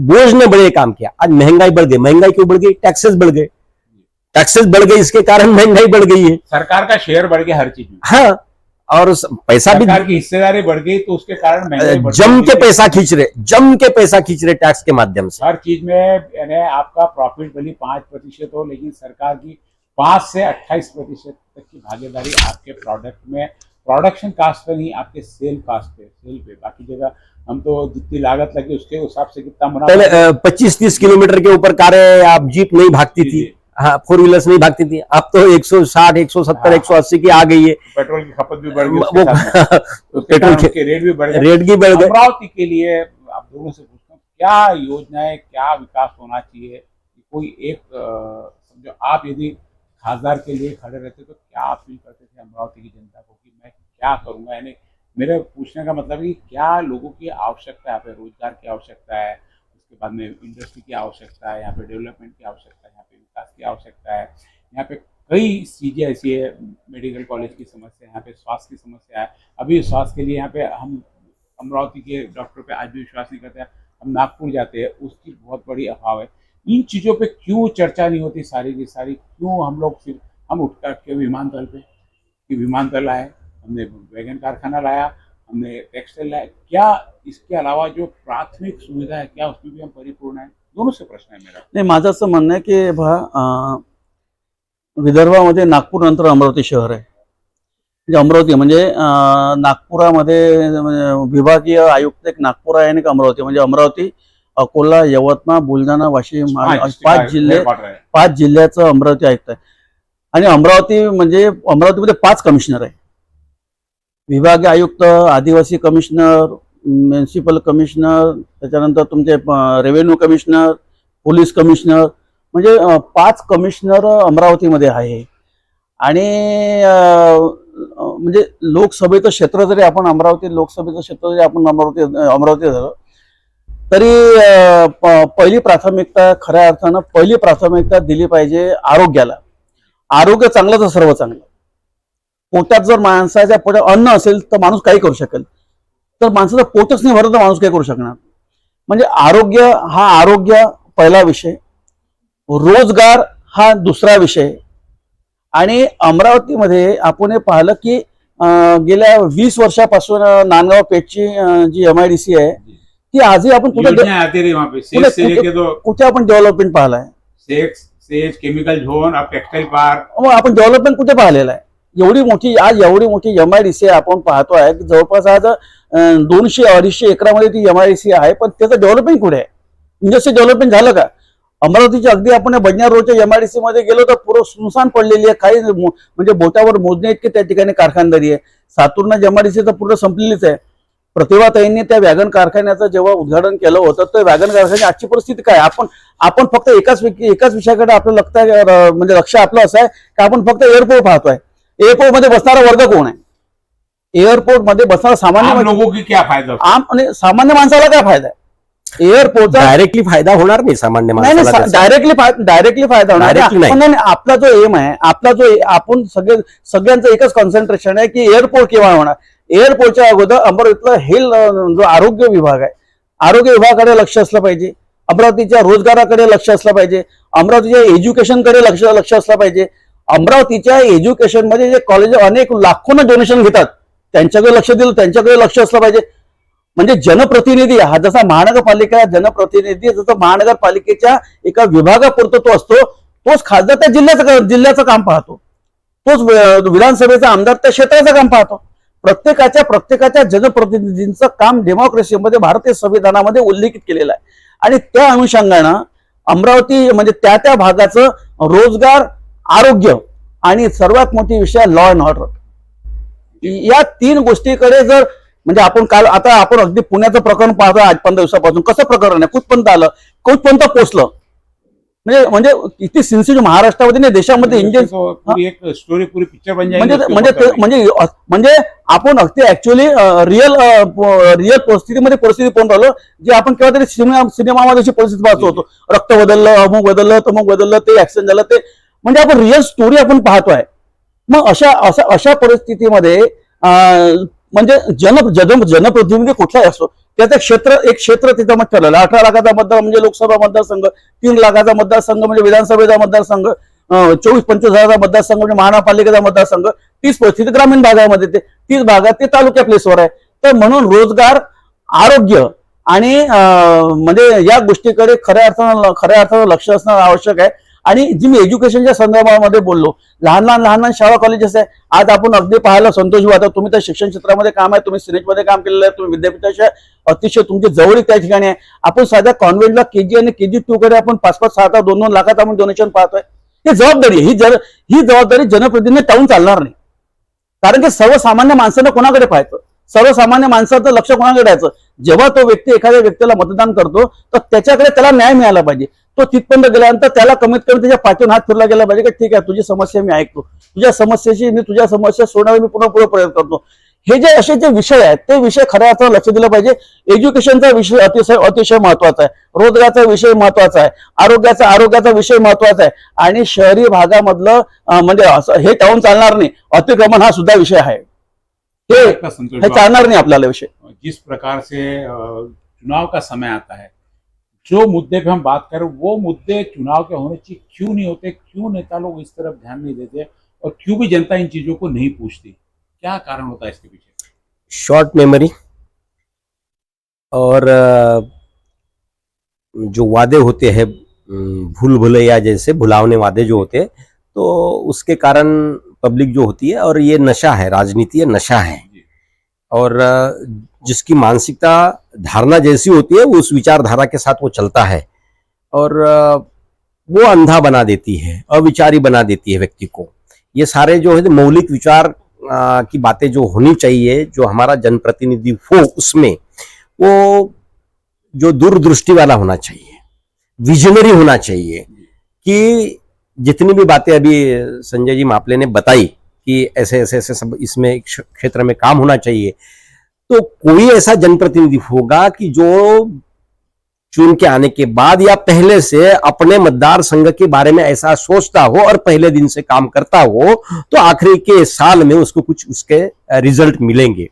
[SPEAKER 2] बोझ ने बड़े काम किया। आज महंगाई बढ़ गई, महंगाई क्यों बढ़ गई? टैक्सेस बढ़ गए, इसके कारण महंगाई बढ़ गई है।
[SPEAKER 1] सरकार का शेयर बढ़ गया हर चीज में,
[SPEAKER 2] हाँ, और पैसा भी,
[SPEAKER 1] सरकार की हिस्सेदारी बढ़ गई तो उसके कारण महंगाई बढ़ गई।
[SPEAKER 2] जम के पैसा खींच रहे टैक्स के माध्यम से।
[SPEAKER 1] हर चीज में यानी आपका प्रॉफिट भले 5% हो, लेकिन सरकार की 5 से 28% तक की भागीदारी आपके प्रोडक्ट में, प्रोडक्शन कास्ट पे नहीं, आपके सेल पे। बाकी जगह हम तो जितनी लागत लगी उसके हिसाब से कितना मुनाफा।
[SPEAKER 2] पहले 25-30 किलोमीटर के ऊपर कारें, आप जीप नहीं भागती थी, हाँ, 4 व्हीलर्स नहीं भागती थी। अब तो 160, 170, 180 की आ गई है।
[SPEAKER 1] पेट्रोल की खपत भी बढ़ गई,
[SPEAKER 2] पेट्रोल के
[SPEAKER 1] रेट भी बढ़
[SPEAKER 2] गए।
[SPEAKER 1] अमरावती के लिए आप दोनों से पूछता हूँ, क्या योजनाएं, क्या विकास होना चाहिए? कोई एक समझो, आप यदि खासदार के लिए खड़े रहते तो क्या आप फील करते थे अमरावती की जनता को कि मैं क्या करूंगा? यानी मेरे पूछने का मतलब है कि क्या लोगों की आवश्यकता है, यहाँ पे रोजगार की आवश्यकता है, उसके बाद में इंडस्ट्री की आवश्यकता है, यहाँ पे डेवलपमेंट की आवश्यकता है, यहाँ पे विकास की आवश्यकता है। यहाँ पे कई चीज़ें ऐसी है, मेडिकल कॉलेज की समस्या है, यहाँ पे स्वास्थ्य की समस्या है। अभी स्वास्थ्य के लिए यहाँ पे हम अमरावती के डॉक्टर पे आज भी विश्वास नहीं करते हैं, हम नागपुर जाते हैं, उसकी बहुत बड़ी अभाव है। इन चीज़ों पे क्यों चर्चा नहीं होती सारी की सारी? क्यों हम लोग सिर्फ हम उठ के विमानतल पे कि विमानतल आए, हमने वैगन कारखाना लाया, हमने टेक्सटाइल लाया, क्या इसके अलावा जो प्राथमिक सुविधा है क्या उसमें भी हम परिपूर्ण है? दोनों से प्रश्न है मेरा।
[SPEAKER 3] नाही, माझं असं म्हणणं आहे की विदर्भामध्ये नागपूर नंतर अमरावती शहर आहे। म्हणजे अमरावती म्हणजे नागपुरामध्ये विभागीय आयुक्त एक नागपूर आहे आणि अमरावती, म्हणजे अमरावती अकोला, यवतमाळ, बुलढाणा, वाशिम
[SPEAKER 1] हाँ,
[SPEAKER 3] 5 जिल्हे,
[SPEAKER 1] बांट रहा है
[SPEAKER 3] 5 जिल्ह्याचं अमरावती आयुक्त आहे. आणि अमरावती म्हणजे अमरावतीमध्ये 5 कमिशनर आहे. विभागीय आयुक्त, आदिवासी कमिशनर, म्युन्सिपल कमिशनर, त्याच्यानंतर तुमचे रेव्हेन्यू कमिशनर, पोलीस कमिशनर, म्हणजे 5 कमिशनर अमरावतीमध्ये आहे. आणि म्हणजे लोकसभेचं क्षेत्र जरी आपण अमरावती लोकसभेचं क्षेत्र जरी आपण अमरावती झालं तरी पहिली प्राथमिकता, खऱ्या अर्थानं पहिली प्राथमिकता दिली पाहिजे आरोग्याला. आरोग्य चांगलं तर सर्व चांगलं. पोटात जर माणसाच्या पोटात अन्न असेल तर माणूस काही करू शकेल, तर माणसाचं पोटच नाही भरत तर माणूस काही करू शकणार. म्हणजे आरोग्य पहिला विषय, रोजगार हा दुसरा विषय. आणि अमरावतीमध्ये आपण हे पाहिलं की गेल्या 20 वर्षापासून नांदगाव पेठची जी MIDC आहे ती आजही आपण
[SPEAKER 1] योजना आती रही वहाँ पे, सेज से लेके तो
[SPEAKER 3] कुठे आपण डेव्हलपमेंट पाहिलाय.
[SPEAKER 1] सेज केमिकल झोन, अब टेक्सटाइल पार्क,
[SPEAKER 3] मग आपण डेव्हलपमेंट कुठे पाहिलेलं आहे. एवढी मोठी MIDC आपण पाहतोय की जवळपास आज 200-250 एकरामध्ये ती MIDC आहे, पण त्याचं डेव्हलपमेंट कुठे आहे. इंडस्ट्री डेव्हलपमेंट झालं का. अमरावतीची अगदी आपण बडनेर रोडच्या MIDC मध्ये गेलो तर पूर्ण सुनसान पडलेली आहे. काही म्हणजे बोटावर मोजणे इतके त्या ठिकाणी कारखानदारी आहे. सातूरनं MIDC तर पूर्ण संपलेलीच आहे. प्रतिभाताईंनी त्या वॅगन कारखान्याचं जेव्हा उद्घाटन केलं होतं तर वॅगन कारखान्याची आजची परिस्थिती काय. आपण फक्त एकाच विषयाकडे आपलं लक्ष आपलं असं आहे की आपण फक्त एअरपोर्ट पाहतोय. एअरपोर्ट मध्ये बसणारा वर्ग कोण आहे. एअरपोर्ट मध्ये बसणारा सामान्य
[SPEAKER 1] लोगों की क्या फायदा,
[SPEAKER 3] आणि सामान्य माणसाला काय फायदा आहे. एअरपोर्टचा
[SPEAKER 2] डायरेक्टली फायदा होणार नाही सामान्य माणसाला त्याचा.
[SPEAKER 3] डायरेक्टली फायदा होणार
[SPEAKER 2] Directly नाही.
[SPEAKER 3] पण आपला जो एम आहे, आपण सगळ्यांचं एकच कॉन्सन्ट्रेशन आहे की एअरपोर्ट केव्हा होणार. एअरपोर्टच्या अगोदर अमरावतीतला जो आरोग्य विभाग आहे, आरोग्य विभागाकडे लक्ष असलं पाहिजे. अमरावतीच्या रोजगाराकडे लक्ष असलं पाहिजे. अमरावतीच्या एज्युकेशनकडे लक्ष असलं पाहिजे. अमरावतीच्या एज्युकेशन मध्ये जे कॉलेज अनेक लाखोंना डोनेशन घेतात त्यांच्याकडे लक्ष दिलं, त्यांच्याकडे लक्ष असलं पाहिजे. म्हणजे जनप्रतिनिधी हा जसा महानगरपालिका जनप्रतिनिधी जसं महानगरपालिकेच्या एका विभागापुरतं तो असतो, तोच खासदार त्या जिल्ह्याचं काम पाहतो, तोच विधानसभेचा आमदार त्या क्षेत्राचं काम पाहतो. प्रत्येकाच्या जनप्रतिनिधींचं काम डेमोक्रेसीमध्ये भारतीय संविधानामध्ये उल्लेखित केलेलं आहे. आणि त्या अनुषंगानं अमरावती म्हणजे त्या भागाचं रोजगार, आरोग्य आणि सर्वात मोठी विषय लॉ अँड ऑर्डर, या 3 गोष्टीकडे जर म्हणजे आता आपण अगदी पुण्याचं प्रकरण पाहतो आज 15 दिवसापासून. कसं प्रकरण आहे, कुठपर्यंत आलं, कुठपर्यंत पोहोचलं. म्हणजे किती सिन्सिटिव्ह महाराष्ट्रामध्ये नाही देशामध्ये इंडियन
[SPEAKER 1] एक स्टोरी पूरी पिक्चर बन जाएगी.
[SPEAKER 3] म्हणजे आपण अगदी ऍक्च्युअली रिअल परिस्थिती पाहून राहिलो, जे आपण केव्हा तरी सिनेमामध्ये परिस्थिती पाहतो होतो. रक्त बदललं, अमुक बदललं, तमुक बदललं, ते ऍक्सिडेंट झालं, ते म्हणजे आपण रिअल स्टोरी आपण पाहतोय. मग अशा परिस्थितीमध्ये म्हणजे जनप्रतिनिधी कुठलाही असो त्याचं एक क्षेत्र तिथं मग ठरलेलं. 18 लाखाचा मतदार म्हणजे लोकसभा मतदारसंघ, 3 लाखाचा मतदारसंघ म्हणजे विधानसभेचा मतदारसंघ, 24-25 हजाराचा मतदारसंघ म्हणजे महानगरपालिकेचा मतदारसंघ, 30 परिस्थिती ग्रामीण भागामध्ये, 30 भागात ते तालुक्या प्लेसवर आहे. तर म्हणून रोजगार, आरोग्य आणि म्हणजे या गोष्टीकडे खऱ्या अर्थानं लक्ष असणं आवश्यक आहे. आणि जी मी एज्युकेशनच्या संदर्भामध्ये बोललो, लहान शाळा कॉलेजेस आहे. आज आपण अगदी पाहायला संतोष आता तुम्ही तर शिक्षण क्षेत्रामध्ये काम आहे, तुम्ही सिनेटमध्ये काम केलेलं आहे, तुम्ही विद्यापीठाच्या अतिशय तुमची जवळीक त्या ठिकाणी आहे. आपण साध्या कॉन्व्हेंटला KG आणि KG2 कडे आपण 5-5, 6-6, 2-2 लाखात आपण डोनेशन पाहतोय. ही जबाबदारी ही जबाबदारी जनप्रतिनिधी टाळून चालणार नाही. कारण की सर्वसामान्य माणसानं कोणाकडे पाहायचं, सर्वसामान्य माणसाचं लक्ष कोणाकडे द्यायचं. जेव्हा तो व्यक्ती एखाद्या व्यक्तीला मतदान करतो तर त्याला न्याय मिळाला पाहिजे. तो तिथपर्यंत गेल्यानंतर त्याला कमीत कमी त्याच्या पाठीवर हात फिरला गेला पाहिजे की ठीक आहे, तुझी समस्या मी ऐकतो, तुझ्या समस्या सोडवण्याचा मी पुन्हा प्रयत्न करतो. हे जे असे जे विषय आहेत ते विषय खऱ्या अर्थानं लक्ष दिलं पाहिजे. एज्युकेशनचा विषय अतिशय महत्वाचा आहे, रोजगाराचा विषय महत्वाचा आहे, आरोग्याचा विषय महत्वाचा आहे. आणि शहरी भागामधलं म्हणजे हे टाळून चालणार नाही. अतिक्रमण हा सुद्धा विषय आहे, हे चालणार नाही आपल्याला विषय.
[SPEAKER 1] जिस प्रकार से चुनाव का समय आता है, जो मुद्दे पे हम बात करें वो मुद्दे चुनाव के होने चाहिए, क्यों नहीं होते, क्यों नेता लोग इस तरफ ध्यान नहीं देते और क्यों भी जनता इन चीजों को नहीं पूछती, क्या कारण होता है इसके पीछे?
[SPEAKER 2] शॉर्ट मेमोरी और जो वादे होते हैं भूल भुलैया जैसे भुलावने वादे जो होते हैं, तो उसके कारण पब्लिक जो होती है, और ये नशा है, राजनीति है, नशा है. और जिसकी मानसिकता धारणा जैसी होती है, वो उस विचारधारा के साथ वो चलता है और वो अंधा बना देती है, अविचारी बना देती है व्यक्ति को। ये सारे जो है मौलिक विचार की बातें जो होनी चाहिए, जो हमारा जनप्रतिनिधि हो, उसमें वो जो दूरदृष्टि वाला होना चाहिए, विजनरी होना चाहिए कि जितनी भी बातें अभी संजय जी मापले ने बताई कि ऐसे ऐसे ऐसे सब इसमें क्षेत्र में काम होना चाहिए, तो कोई ऐसा जनप्रतिनिधि होगा कि जो चुन के आने के बाद या पहले से अपने मतदार संघ के बारे में ऐसा सोचता हो और पहले दिन से काम करता हो, तो आखिरी के साल में उसको कुछ उसके रिजल्ट मिलेंगे।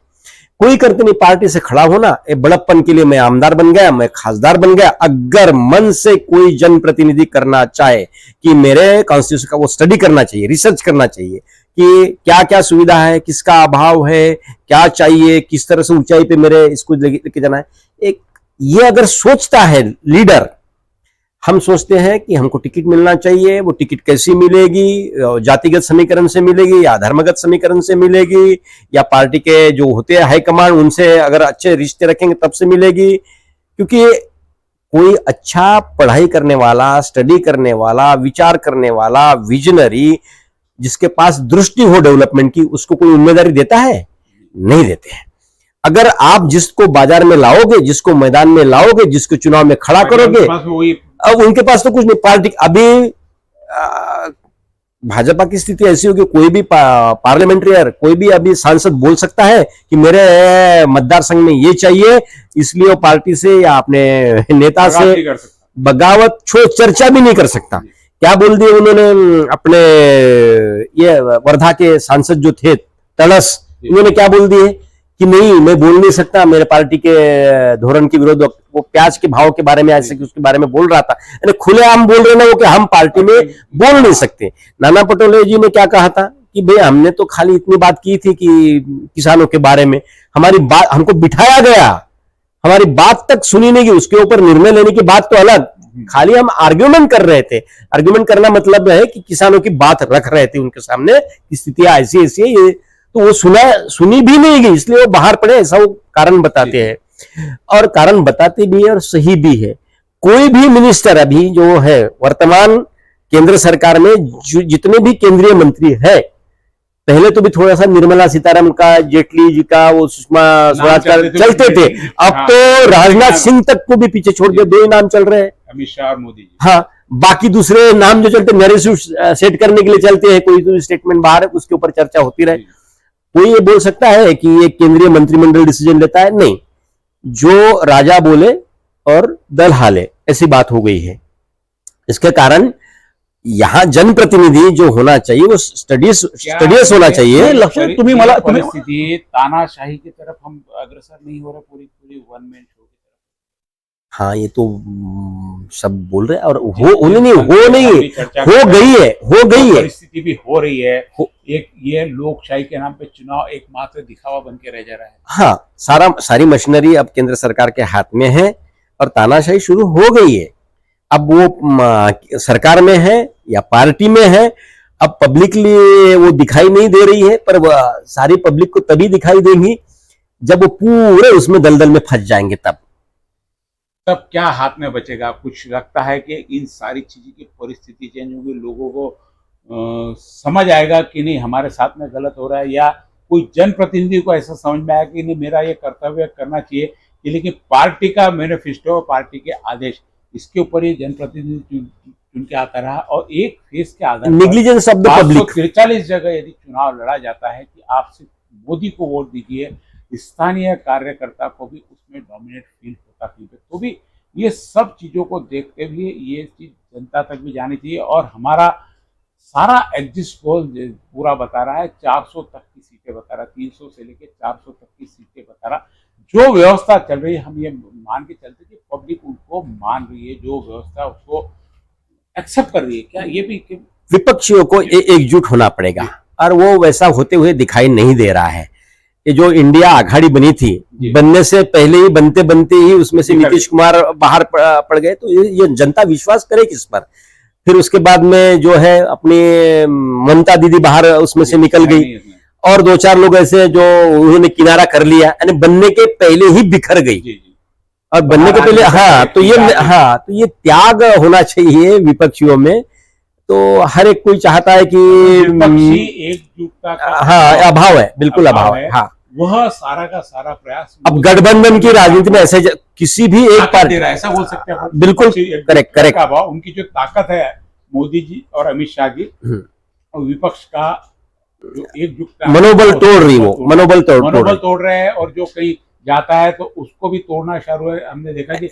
[SPEAKER 2] कोई करते नहीं, पार्टी से खड़ा होना, बड़प्पन के लिए मैं आमदार बन गया, मैं खासदार बन गया। अगर मन से कोई जनप्रतिनिधि करना चाहे कि मेरे कॉन्स्टिट्यूशन का वो स्टडी करना चाहिए, रिसर्च करना चाहिए कि क्या क्या सुविधा है, किसका अभाव है, क्या चाहिए, किस तरह से ऊंचाई पे मेरे इसको लेके जाना है, एक ये अगर सोचता है लीडर, हम सोचते हैं कि हमको टिकट मिलना चाहिए, वो टिकट कैसी मिलेगी, जातिगत समीकरण से मिलेगी या धर्मगत समीकरण से मिलेगी या पार्टी के जो होते हैं हाईकमांड उनसे अगर अच्छे रिश्ते रखेंगे तब से मिलेगी। क्योंकि कोई अच्छा पढ़ाई करने वाला, स्टडी करने वाला, विचार करने वाला, विजनरी, जिसके पास दृष्टि हो डेवलपमेंट की, उसको कोई उम्मीदवारी देता है? नहीं देते हैं। अगर आप जिसको बाजार में लाओगे, जिसको मैदान में लाओगे, जिसको चुनाव में खड़ा करोगे, अब उनके पास तो कुछ नहीं। पार्टी अभी भाजपा की स्थिति ऐसी होगी, कोई भी पार्लियामेंट्रियर, कोई भी अभी सांसद बोल सकता है कि मेरे मतदार संघ में ये चाहिए, इसलिए वो पार्टी से या अपने नेता से बगावत चर्चा भी नहीं कर सकता। क्या बोल दिए उन्होंने, अपने ये वर्धा के सांसद जो थे तड़स, उन्होंने क्या बोल दिए कि नहीं मैं बोल नहीं सकता, मेरे पार्टी के धोरण के विरोध। वो प्याज के भाव के बारे में ऐसे कि उसके बारे में बोल रहा था, यानी खुलेआम बोल रहे ना वो कि हम पार्टी में बोल नहीं सकते। नाना पटोले जी ने क्या कहा था कि भाई हमने तो खाली इतनी बात की थी कि किसानों के बारे में, हमारी बात हमको बिठाया गया, हमारी बात तक सुनी नहीं गई, उसके ऊपर निर्णय लेने की बात तो अलग, खाली हम आर्ग्यूमेंट कर रहे थे। आर्ग्यूमेंट करना मतलब है कि किसानों की बात रख रहे थे उनके सामने, स्थितियां ऐसी ऐसी है, ये तो वो सुनी भी नहीं गई, इसलिए वो बाहर पड़े, ऐसा वो कारण बताते हैं। और कारण बताते भी है और सही भी है। कोई भी मिनिस्टर अभी जो है वर्तमान केंद्र सरकार में जितने भी केंद्रीय मंत्री है, पहले तो भी थोड़ा सा निर्मला सीतारमण का, जेटली जी का, वो सुषमा स्वराज का चलते थे, अब तो राजनाथ सिंह तक को भी पीछे छोड़ के दो ही नाम चल रहे हैं,
[SPEAKER 1] अमित शाह और मोदी जी।
[SPEAKER 2] हाँ, बाकी दूसरे नाम जो चलते नैरेटिव सेट करने के लिए चलते हैं, कोई तो स्टेटमेंट बाहर है उसके ऊपर चर्चा होती रहे। कोई ये बोल सकता है कि ये केंद्रीय मंत्रिमंडल डिसीजन लेता है? नहीं, जो राजा बोले और दल हाले, ऐसी बात हो गई है। इसके कारण यहाँ जनप्रतिनिधि जो होना चाहिए वो स्टडीज होना चाहिए।
[SPEAKER 3] लक्ष्य तुम्ही मला
[SPEAKER 1] परिस्थिती तानाशाही की तरफ हम अग्रसर नहीं हो रहे, पूरी वन मैन शो की तरफ।
[SPEAKER 2] हाँ, ये तो सब बोल रहे हैं और हो गई है
[SPEAKER 1] परिस्थिति भी हो रही है। एक ये लोकशाही के नाम पे चुनाव एकमात्र दिखावा बन के रह जा रहा है।
[SPEAKER 2] हाँ, सारी मशीनरी अब केंद्र सरकार के हाथ में है और तानाशाही शुरू हो गई है। अब वो सरकार में है या पार्टी में है, अब पब्लिकली वो दिखाई नहीं दे रही है, पर सारी पब्लिक को तभी दिखाई देंगी जब वो पूरे उसमें दलदल में फंस जाएंगे।
[SPEAKER 1] तब क्या हाथ में बचेगा? कुछ लगता है कि इन सारी चीजों की परिस्थिति चेंज होगी, लोगों को समझ आएगा कि नहीं हमारे साथ में गलत हो रहा है, या कोई जनप्रतिनिधि को ऐसा समझ में आया कि नहीं मेरा ये कर्तव्य करना चाहिए, लेकिन पार्टी का मैनिफेस्टो, पार्टी के आदेश, इसके ऊपर ये जनप्रतिनिधि चुन के आता रहा। और एक फेस के आधार
[SPEAKER 2] नेग्लिजेंस ऑफ द पब्लिक,
[SPEAKER 1] 43 जगह यदि चुनाव लड़ा जाता है कि आप सिर्फ मोदी को वोट दीजिए, स्थानीय कार्यकर्ता को भी उसमें डोमिनेट फील होता तो भी ये सब चीजों को देखते हुए ये चीज जनता तक भी जानी चाहिए। और हमारा सारा एग्जिस्ट पोल पूरा बता रहा है 400 तक की सीटें बता रहा है, 300 से लेकर 400 तक की सीटें बता रहा। जो व्यवस्था चल रही है हम ये मान के चलते कि पब्लिक उनको मान रही है, जो व्यवस्था उसको एक्सेप्ट कर रही है। क्या ये भी
[SPEAKER 2] विपक्षियों को एकजुट होना पड़ेगा और वो वैसा होते हुए दिखाई नहीं दे रहा है। ये जो इंडिया आघाड़ी बनी थी, बनने से पहले ही बनते ही उसमें से नीतीश कुमार बाहर पड़ गए, तो ये जनता विश्वास करे किस पर? फिर उसके बाद में जो है अपनी ममता दीदी बाहर उसमें से निकल गई, और 2-4 लोग ऐसे जो उन्होंने किनारा कर लिया, यानी बनने के पहले ही बिखर गई।
[SPEAKER 1] जी जी।
[SPEAKER 2] और बनने के पहले तो ये त्याग होना चाहिए विपक्षियों में। तो हर एक कोई चाहता है कि
[SPEAKER 1] विपक्षी एकजुटता का
[SPEAKER 2] अभाव है, बिल्कुल अभाव है। हाँ,
[SPEAKER 1] वह सारा का सारा प्रयास
[SPEAKER 2] अब गठबंधन की राजनीति में ऐसे किसी भी एक पार्टी,
[SPEAKER 1] ऐसा बोल सकते हैं,
[SPEAKER 2] बिल्कुल करेक्ट
[SPEAKER 1] का अभाव, उनकी जो ताकत है मोदी जी और अमित शाह जी, और विपक्ष का जो एकजुटता
[SPEAKER 2] मनोबल तोड़ रही, वो मनोबल
[SPEAKER 1] तोड़ रहे हैं। और जो कहीं जाता है तो उसको भी तोड़ना शुरू है। हमने देखा कि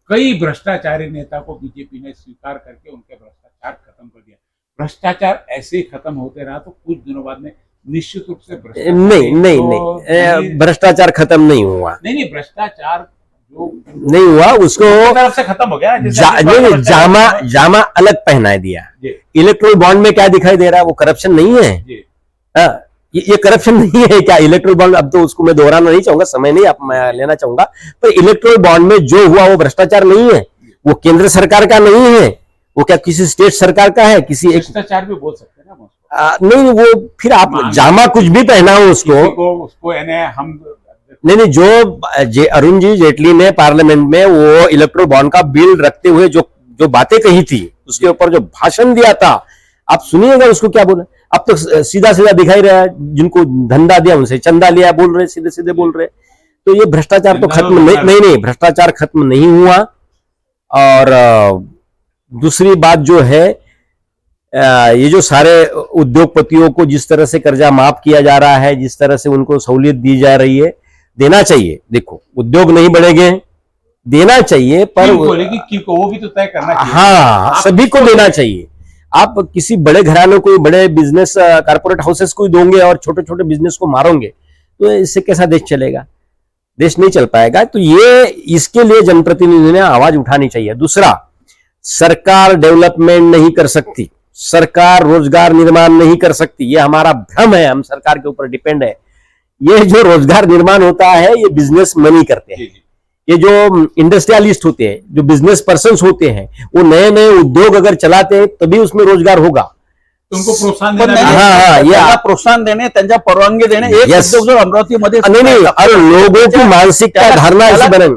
[SPEAKER 1] कई भ्रष्टाचारी नेता को बीजेपी ने स्वीकार करके उनके भ्रष्टाचार खत्म कर दिया। भ्रष्टाचार ऐसे ही खत्म होते रहा तो कुछ दिनों बाद में निश्चित रूप से
[SPEAKER 2] नहीं, भ्रष्टाचार खत्म नहीं हुआ।
[SPEAKER 1] नहीं, भ्रष्टाचार जो
[SPEAKER 2] नहीं हुआ उसको
[SPEAKER 1] तरफ से खत्म हो गया।
[SPEAKER 2] जामा अलग पहना दिया। इलेक्ट्रोल बॉन्ड में क्या दिखाई दे रहा है? वो करप्शन नहीं है। ये करप्शन नहीं है क्या इलेक्ट्रोल बॉन्ड? अब तो उसको मैं दोहराना नहीं चाहूंगा, समय नहीं आप मैं लेना चाहूंगा, पर इलेक्ट्रोल बॉन्ड में जो हुआ वो भ्रष्टाचार नहीं है, वो केंद्र सरकार का नहीं है, वो क्या किसी स्टेट सरकार का है? किसी एक
[SPEAKER 1] भ्रष्टाचार भी बोल सकते हैं ना।
[SPEAKER 2] नहीं, वो फिर आप जामा कुछ भी पहना हो उसको
[SPEAKER 1] हम
[SPEAKER 2] नहीं, जो अरुण जी जेटली ने पार्लियामेंट में वो इलेक्ट्रोल बॉन्ड का बिल रखते हुए जो बातें कही थी, उसके ऊपर जो भाषण दिया था, आप सुनिएगा उसको क्या बोला। अब तो सीधा सीधा दिखाई रहा है, जिनको धंधा दिया उनसे चंदा लिया बोल रहे, सीधे सीधे बोल रहे। तो ये भ्रष्टाचार तो खत्म नहीं, भ्रष्टाचार खत्म नहीं हुआ। और दूसरी बात जो है, ये जो सारे उद्योगपतियों को जिस तरह से कर्जा माफ किया जा रहा है, जिस तरह से उनको सहूलियत दी जा रही है, देना चाहिए। देखो, उद्योग नहीं बढ़ेंगे, देना चाहिए, पर
[SPEAKER 1] वो भी तो तय करना चाहिए।
[SPEAKER 2] हाँ, सभी को देना चाहिए। आप किसी बड़े घरानों को, बड़े बिजनेस कारपोरेट हाउसेस को दोगे और छोटे छोटे बिजनेस को मारोगे, तो इससे कैसा देश चलेगा? देश नहीं चल पाएगा। तो ये इसके लिए जनप्रतिनिधियों ने आवाज उठानी चाहिए। दूसरा, सरकार डेवलपमेंट नहीं कर सकती, सरकार रोजगार निर्माण नहीं कर सकती, ये हमारा भ्रम है। हम सरकार के ऊपर डिपेंड है। ये जो रोजगार निर्माण होता है, ये बिजनेस मनी करते हैं। ये जो इंडस्ट्रियलिस्ट होते हैं, जो बिजनेस पर्सन्स होते हैं, वो नए नए उद्योग अगर चलाते हैं तभी उसमें रोजगार होगा।
[SPEAKER 1] उनको प्रोत्साहन
[SPEAKER 3] प्रोत्साहन देणे, त्यांच्या परवानगी देणे। एक उद्योग जो अमरावतीमध्ये
[SPEAKER 2] नहीं, और लोगों की मानसिकता धारणा ऐसी बने।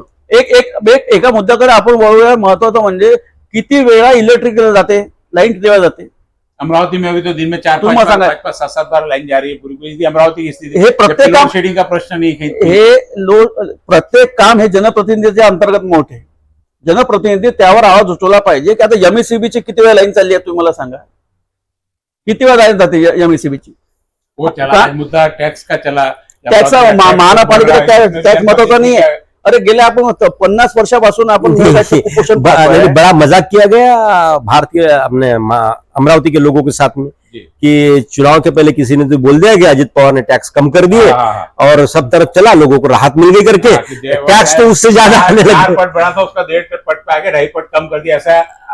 [SPEAKER 3] एका मुद्द्याकडे आपण वळूया। महत्वाचं म्हणजे किती वेळा इलेक्ट्रिक जाते, लाईन किती वेळा जाते
[SPEAKER 1] अमरावती में? अभी तो दिन में 4-5-7 बार लाइन जा रही है पूरी अमरावती की स्थिति।
[SPEAKER 3] हे प्रत्येक काम
[SPEAKER 1] शेडिंग का प्रश्न नहीं है।
[SPEAKER 3] हे प्रत्येक काम हे जनप्रतिनिधीच्या अंतर्गत मोठे, जनप्रतिनिधी त्यावर आवाज उठवला पाहिजे की आता एमएससीबीची किती वेळा लाईन चालली आहे, तुम्ही मला सांगा, किती वेळा लाईन जाते एमएससीबीची?
[SPEAKER 1] वो चला मुद्दा टैक्स का चला,
[SPEAKER 3] टॅक्स महानगरपालिकेचा टॅक्स महत्वाचा नाही है। अरे गेल्या आपण 50 वर्षापासून आपण कुपोषण
[SPEAKER 2] बड़ा मजाक किया गया भारतीय अपने अमरावती के लोगों के साथ में कि चुनाव के पहले किसी ने तो बोल दिया कि अजित पवार ने टैक्स कम कर दिए और सब तरफ चला, लोगों को राहत मिल गई करके, टैक्स तो उससे ज्यादा आने लगा।
[SPEAKER 1] बढ़ा था उसका 1.5 पट पे आके 2.5 पट कम कर दिया।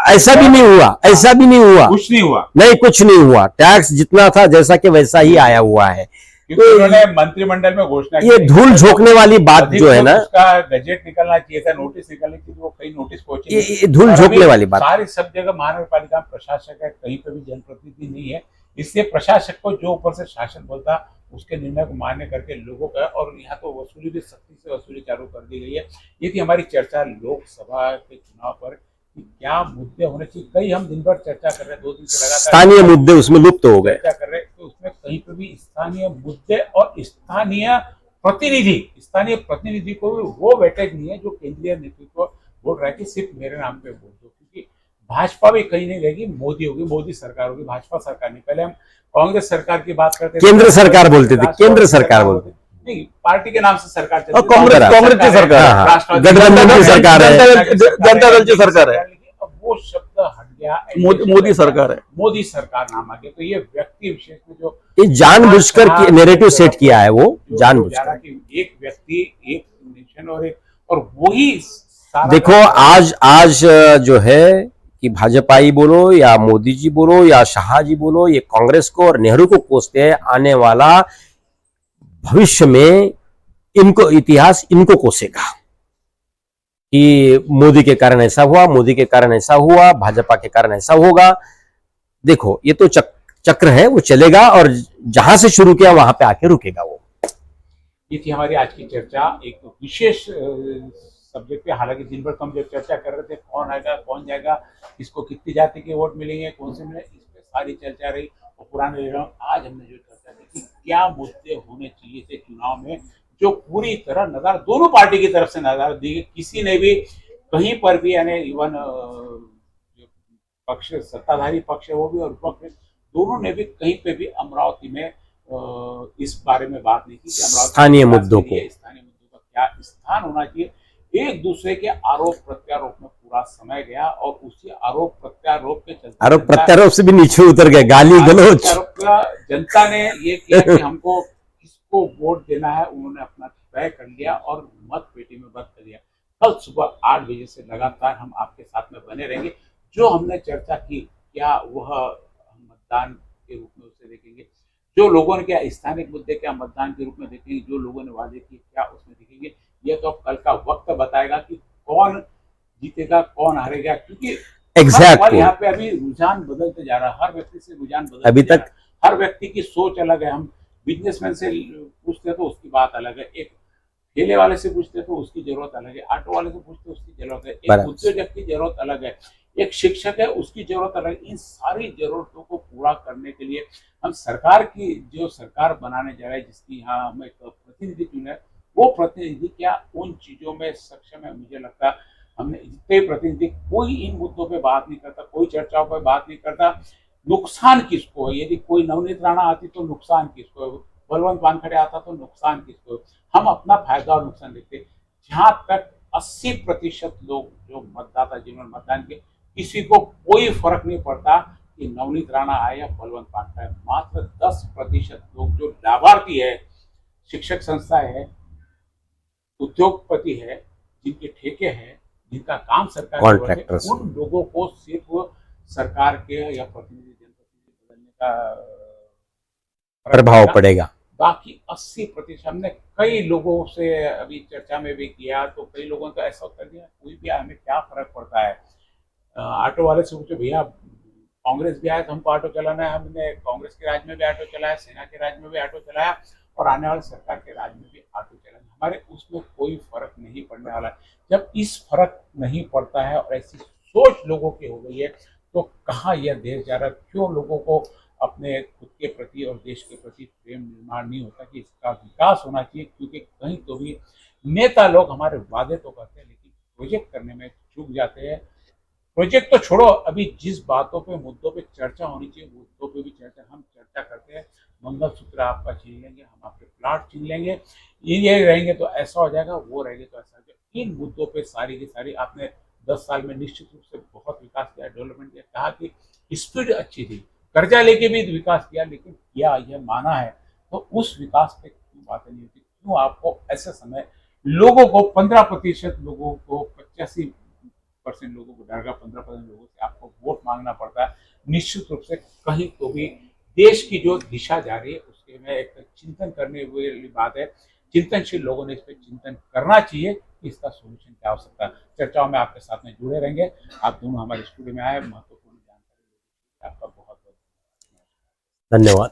[SPEAKER 2] ऐसा भी नहीं हुआ, ऐसा भी नहीं हुआ,
[SPEAKER 1] कुछ नहीं हुआ,
[SPEAKER 2] नहीं कुछ नहीं हुआ। टैक्स जितना था जैसा कि वैसा ही आया हुआ है।
[SPEAKER 1] तो उन्होंने मंत्रिमंडल में घोषणा की,
[SPEAKER 2] ये धूल झोंकने वाली बात जो है ना,
[SPEAKER 1] उसका गजेट निकलना चाहिए था, नोटिस निकलने चाहिए, वो कहीं नोटिस पहुंचे,
[SPEAKER 2] ये धूल झोंकने वाली बात।
[SPEAKER 1] सारी सब जगह महानगरपालिका में प्रशासक है, कहीं पे भी जनप्रतिनिधि नहीं है। इससे प्रशासक को जो ऊपर से शासन बोलता उसके निर्णय को मान्य करके लोगों का, और यहाँ तो वसूली भी सख्ती से वसूली चालू कर दी गई है। ये थी हमारी चर्चा लोकसभा के चुनाव पर, क्या मुद्दे होने चाहिए। कई हम दिन भर चर्चा कर रहे हैं, 2 दिन से लगातार
[SPEAKER 2] स्थानीय मुद्दे उसमें लुप्त हो गए,
[SPEAKER 1] चर्चा कर रहे हैं, तो उसमें कहीं पे भी स्थानीय मुद्दे और स्थानीय प्रतिनिधि को वो वेटेज नहीं है जो केंद्रीय नेतृत्व बोल रहा है कि सिर्फ मेरे नाम पे बोल दो। क्योंकि भाजपा भी कहीं नहीं रहेगी, मोदी होगी, मोदी सरकार होगी, भाजपा सरकार नहीं। पहले हम कांग्रेस सरकार की बात करते थे,
[SPEAKER 2] केंद्र सरकार बोलते थे, केंद्र सरकार बोलते
[SPEAKER 1] नहीं, पार्टी के नाम से सरकार चलती है,
[SPEAKER 3] कांग्रेस की सरकार,
[SPEAKER 2] गठबंधन की सरकार है,
[SPEAKER 3] जनता दल की सरकार है।
[SPEAKER 1] अब वो शब्द हट गया,
[SPEAKER 3] मोदी सरकार है,
[SPEAKER 1] मोदी सरकार नाम आ गया। तो ये व्यक्ति विशेष में जो
[SPEAKER 2] ये जानबूझकर नेरेटिव सेट किया है, वो जानबूझकर।
[SPEAKER 1] एक व्यक्ति, एक नेशन और वही
[SPEAKER 2] देखो आज जो है कि भाजपाई बोलो या मोदी जी बोलो या शाह जी बोलो, ये कांग्रेस को और नेहरू को कोसते हैं। आने वाला भविष्य में इनको इतिहास इनको कोसेगा कि मोदी के कारण ऐसा हुआ, मोदी के कारण ऐसा हुआ, भाजपा के कारण ऐसा होगा। देखो, ये तो चक्र है वो चलेगा और जहां से शुरू किया वहां पे आके रुकेगा वो।
[SPEAKER 1] ये थी हमारी आज की चर्चा एक विशेष सब्जेक्ट पे। हालांकि दिन भर हम जब चर्चा कर रहे थे कौन आएगा कौन जाएगा, किसको कितनी जाति के वोट मिलेंगे, कौन से मिले, इस पे सारी चर्चा रही। और पुराने आज हमने जो चर्चा की कि क्या मुद्दे होने चाहिए थे चुनाव में, जो पूरी तरह नजर दोनों पार्टी की तरफ से नजर दी गई। किसी ने भी कहीं पर भी, यानी इवन पक्ष सत्ताधारी पक्ष है वो भी और विपक्ष दोनों ने भी कहीं पे भी अमरावती में इस बारे में बात नहीं की कि अमरावती
[SPEAKER 2] स्थानीय मुद्दों का
[SPEAKER 1] क्या स्थान होना चाहिए। एक दूसरे के आरोप प्रत्यारोप में पूरा समय गया और उसी आरोप प्रत्यारोप के चलते
[SPEAKER 2] आरोप प्रत्यारोप से भी नीचे उतर गए, गाली गलौज।
[SPEAKER 1] जनता ने ये किया कि हमको किसको वोट देना है, उन्होंने अपना तय कर लिया और मत पेटी में बंद कर दिया। कल सुबह 8 बजे से लगातार हम आपके साथ में बने रहेंगे। जो हमने चर्चा की क्या वह हम मतदान के रूप में उसे देखेंगे, जो लोगों ने क्या स्थानीय मुद्दे क्या मतदान के रूप में देखेंगे, जो लोगों ने वादे किए क्या उसमें देखेंगे। ये तो अब कल का वक्त बताएगा कि कौन जीतेगा कौन हारेगा, क्योंकि
[SPEAKER 2] एग्जैक्टली
[SPEAKER 1] यहाँ पे अभी रुझान बदलते जा रहा है। हर व्यक्ति से रुझान बदलते
[SPEAKER 2] अभी तक
[SPEAKER 1] हर व्यक्ति की सोच अलग है। हम बिजनेसमैन से पूछते तो उसकी बात अलग है, एक ठेले वाले से पूछते तो उसकी जरूरत अलग है, ऑटो वाले से पूछते उसकी जरूरत है, एक उद्योजक की जरूरत अलग है, एक शिक्षक है उसकी जरूरत अलग। इन सारी जरूरतों को पूरा करने के लिए हम सरकार की जो सरकार बनाने जा रहे हैं, जिसकी यहाँ हम एक प्रतिनिधि चुने, वो प्रतिनिधि क्या उन चीजों में सक्षम है। मुझे लगता है हमने जितने प्रतिनिधि, कोई इन मुद्दों पे बात नहीं करता, कोई चर्चाओं पे बात नहीं करता। नुकसान किसको है, यदि कोई नवनीत राणा आती तो नुकसान किसको है, बलवंत वानखड़े आता तो नुकसान किसको है। हम अपना फायदा और नुकसान देखते। जहां तक 80% लोग जो मतदाता जिन्होंने मतदान किया, किसी को कोई फर्क नहीं पड़ता कि नवनीत राणा आए या बलवंत वानखड़े। मात्र 10% लोग जो लाभार्थी है, शिक्षक संस्था है, उद्योगपति है, जिनके ठेके हैं, जिनका काम सरकार
[SPEAKER 2] कॉन्ट्रैक्टर्स,
[SPEAKER 1] उन लोगों को सिर्फ सरकार के या प्रतिनिधि जनप्रतिनिधि बदलने का
[SPEAKER 2] प्रभाव पड़ेगा।
[SPEAKER 1] बाकी 80% हमने कई लोगों से अभी चर्चा में भी किया, तो कई लोगों को ऐसा उत्तर दिया कोई भी हमें क्या फर्क पड़ता है। ऑटो वाले से पूछो भैया कांग्रेस भी आया तो हमको ऑटो चलाना है, हमने कांग्रेस के राज में भी ऑटो चलाया, सेना के राज में भी ऑटो चलाया और आने वाले सरकार के राज में भी ऑटो चलाना, हमारे उसमें कोई फर्क नहीं पड़ने वाला है। जब इस फर्क नहीं पड़ता है और ऐसी सोच लोगों की हो गई है तो कहाँ यह देश जा रहा है। क्यों लोगों को अपने खुद के प्रति और देश के प्रति प्रेम निर्माण नहीं होता कि इसका विकास होना चाहिए। क्योंकि कहीं तो भी नेता लोग हमारे वादे तो करते हैं लेकिन प्रोजेक्ट करने में चूक जाते हैं। प्रोजेक्ट तो छोड़ो, अभी जिस बातों पे मुद्दों पे चर्चा होनी चाहिए मुद्दों पे भी हम चर्चा करते हैं। मंगलसूत्र आपका छीन लेंगे, हम आपके प्लाट छीन लेंगे, ये रहेंगे तो ऐसा हो जाएगा, वो रहेंगे तो ऐसा हो जाएगा। इन मुद्दों पे सारी की सारी आपने 10 साल में निश्चित रूप से बहुत विकास किया, डेवलपमेंट किया। कहा कि स्पीड अच्छी थी, कर्जा लेके भी विकास किया, लेकिन किया यह माना है तो उस विकास पे क्यों बातें नहीं होती। क्यों आपको ऐसे समय लोगों को 15% लोगों को 85% लोगों को डर का 15% लोगों से आपको वोट मांगना पड़ता है। निश्चित रूप से कहीं तो भी देश की जो दिशा जा रही है उसके में एक चिंतन करने वाली बात है। चिंतनशील लोगों ने इस पर चिंतन करना चाहिए कि इसका सोल्यूशन क्या हो सकता है। चर्चाओं में आपके साथ में जुड़े रहेंगे। आप दोनों हमारे स्टूडियो में आए, महत्वपूर्ण जानकारी आपका बहुत बहुत
[SPEAKER 2] धन्यवाद।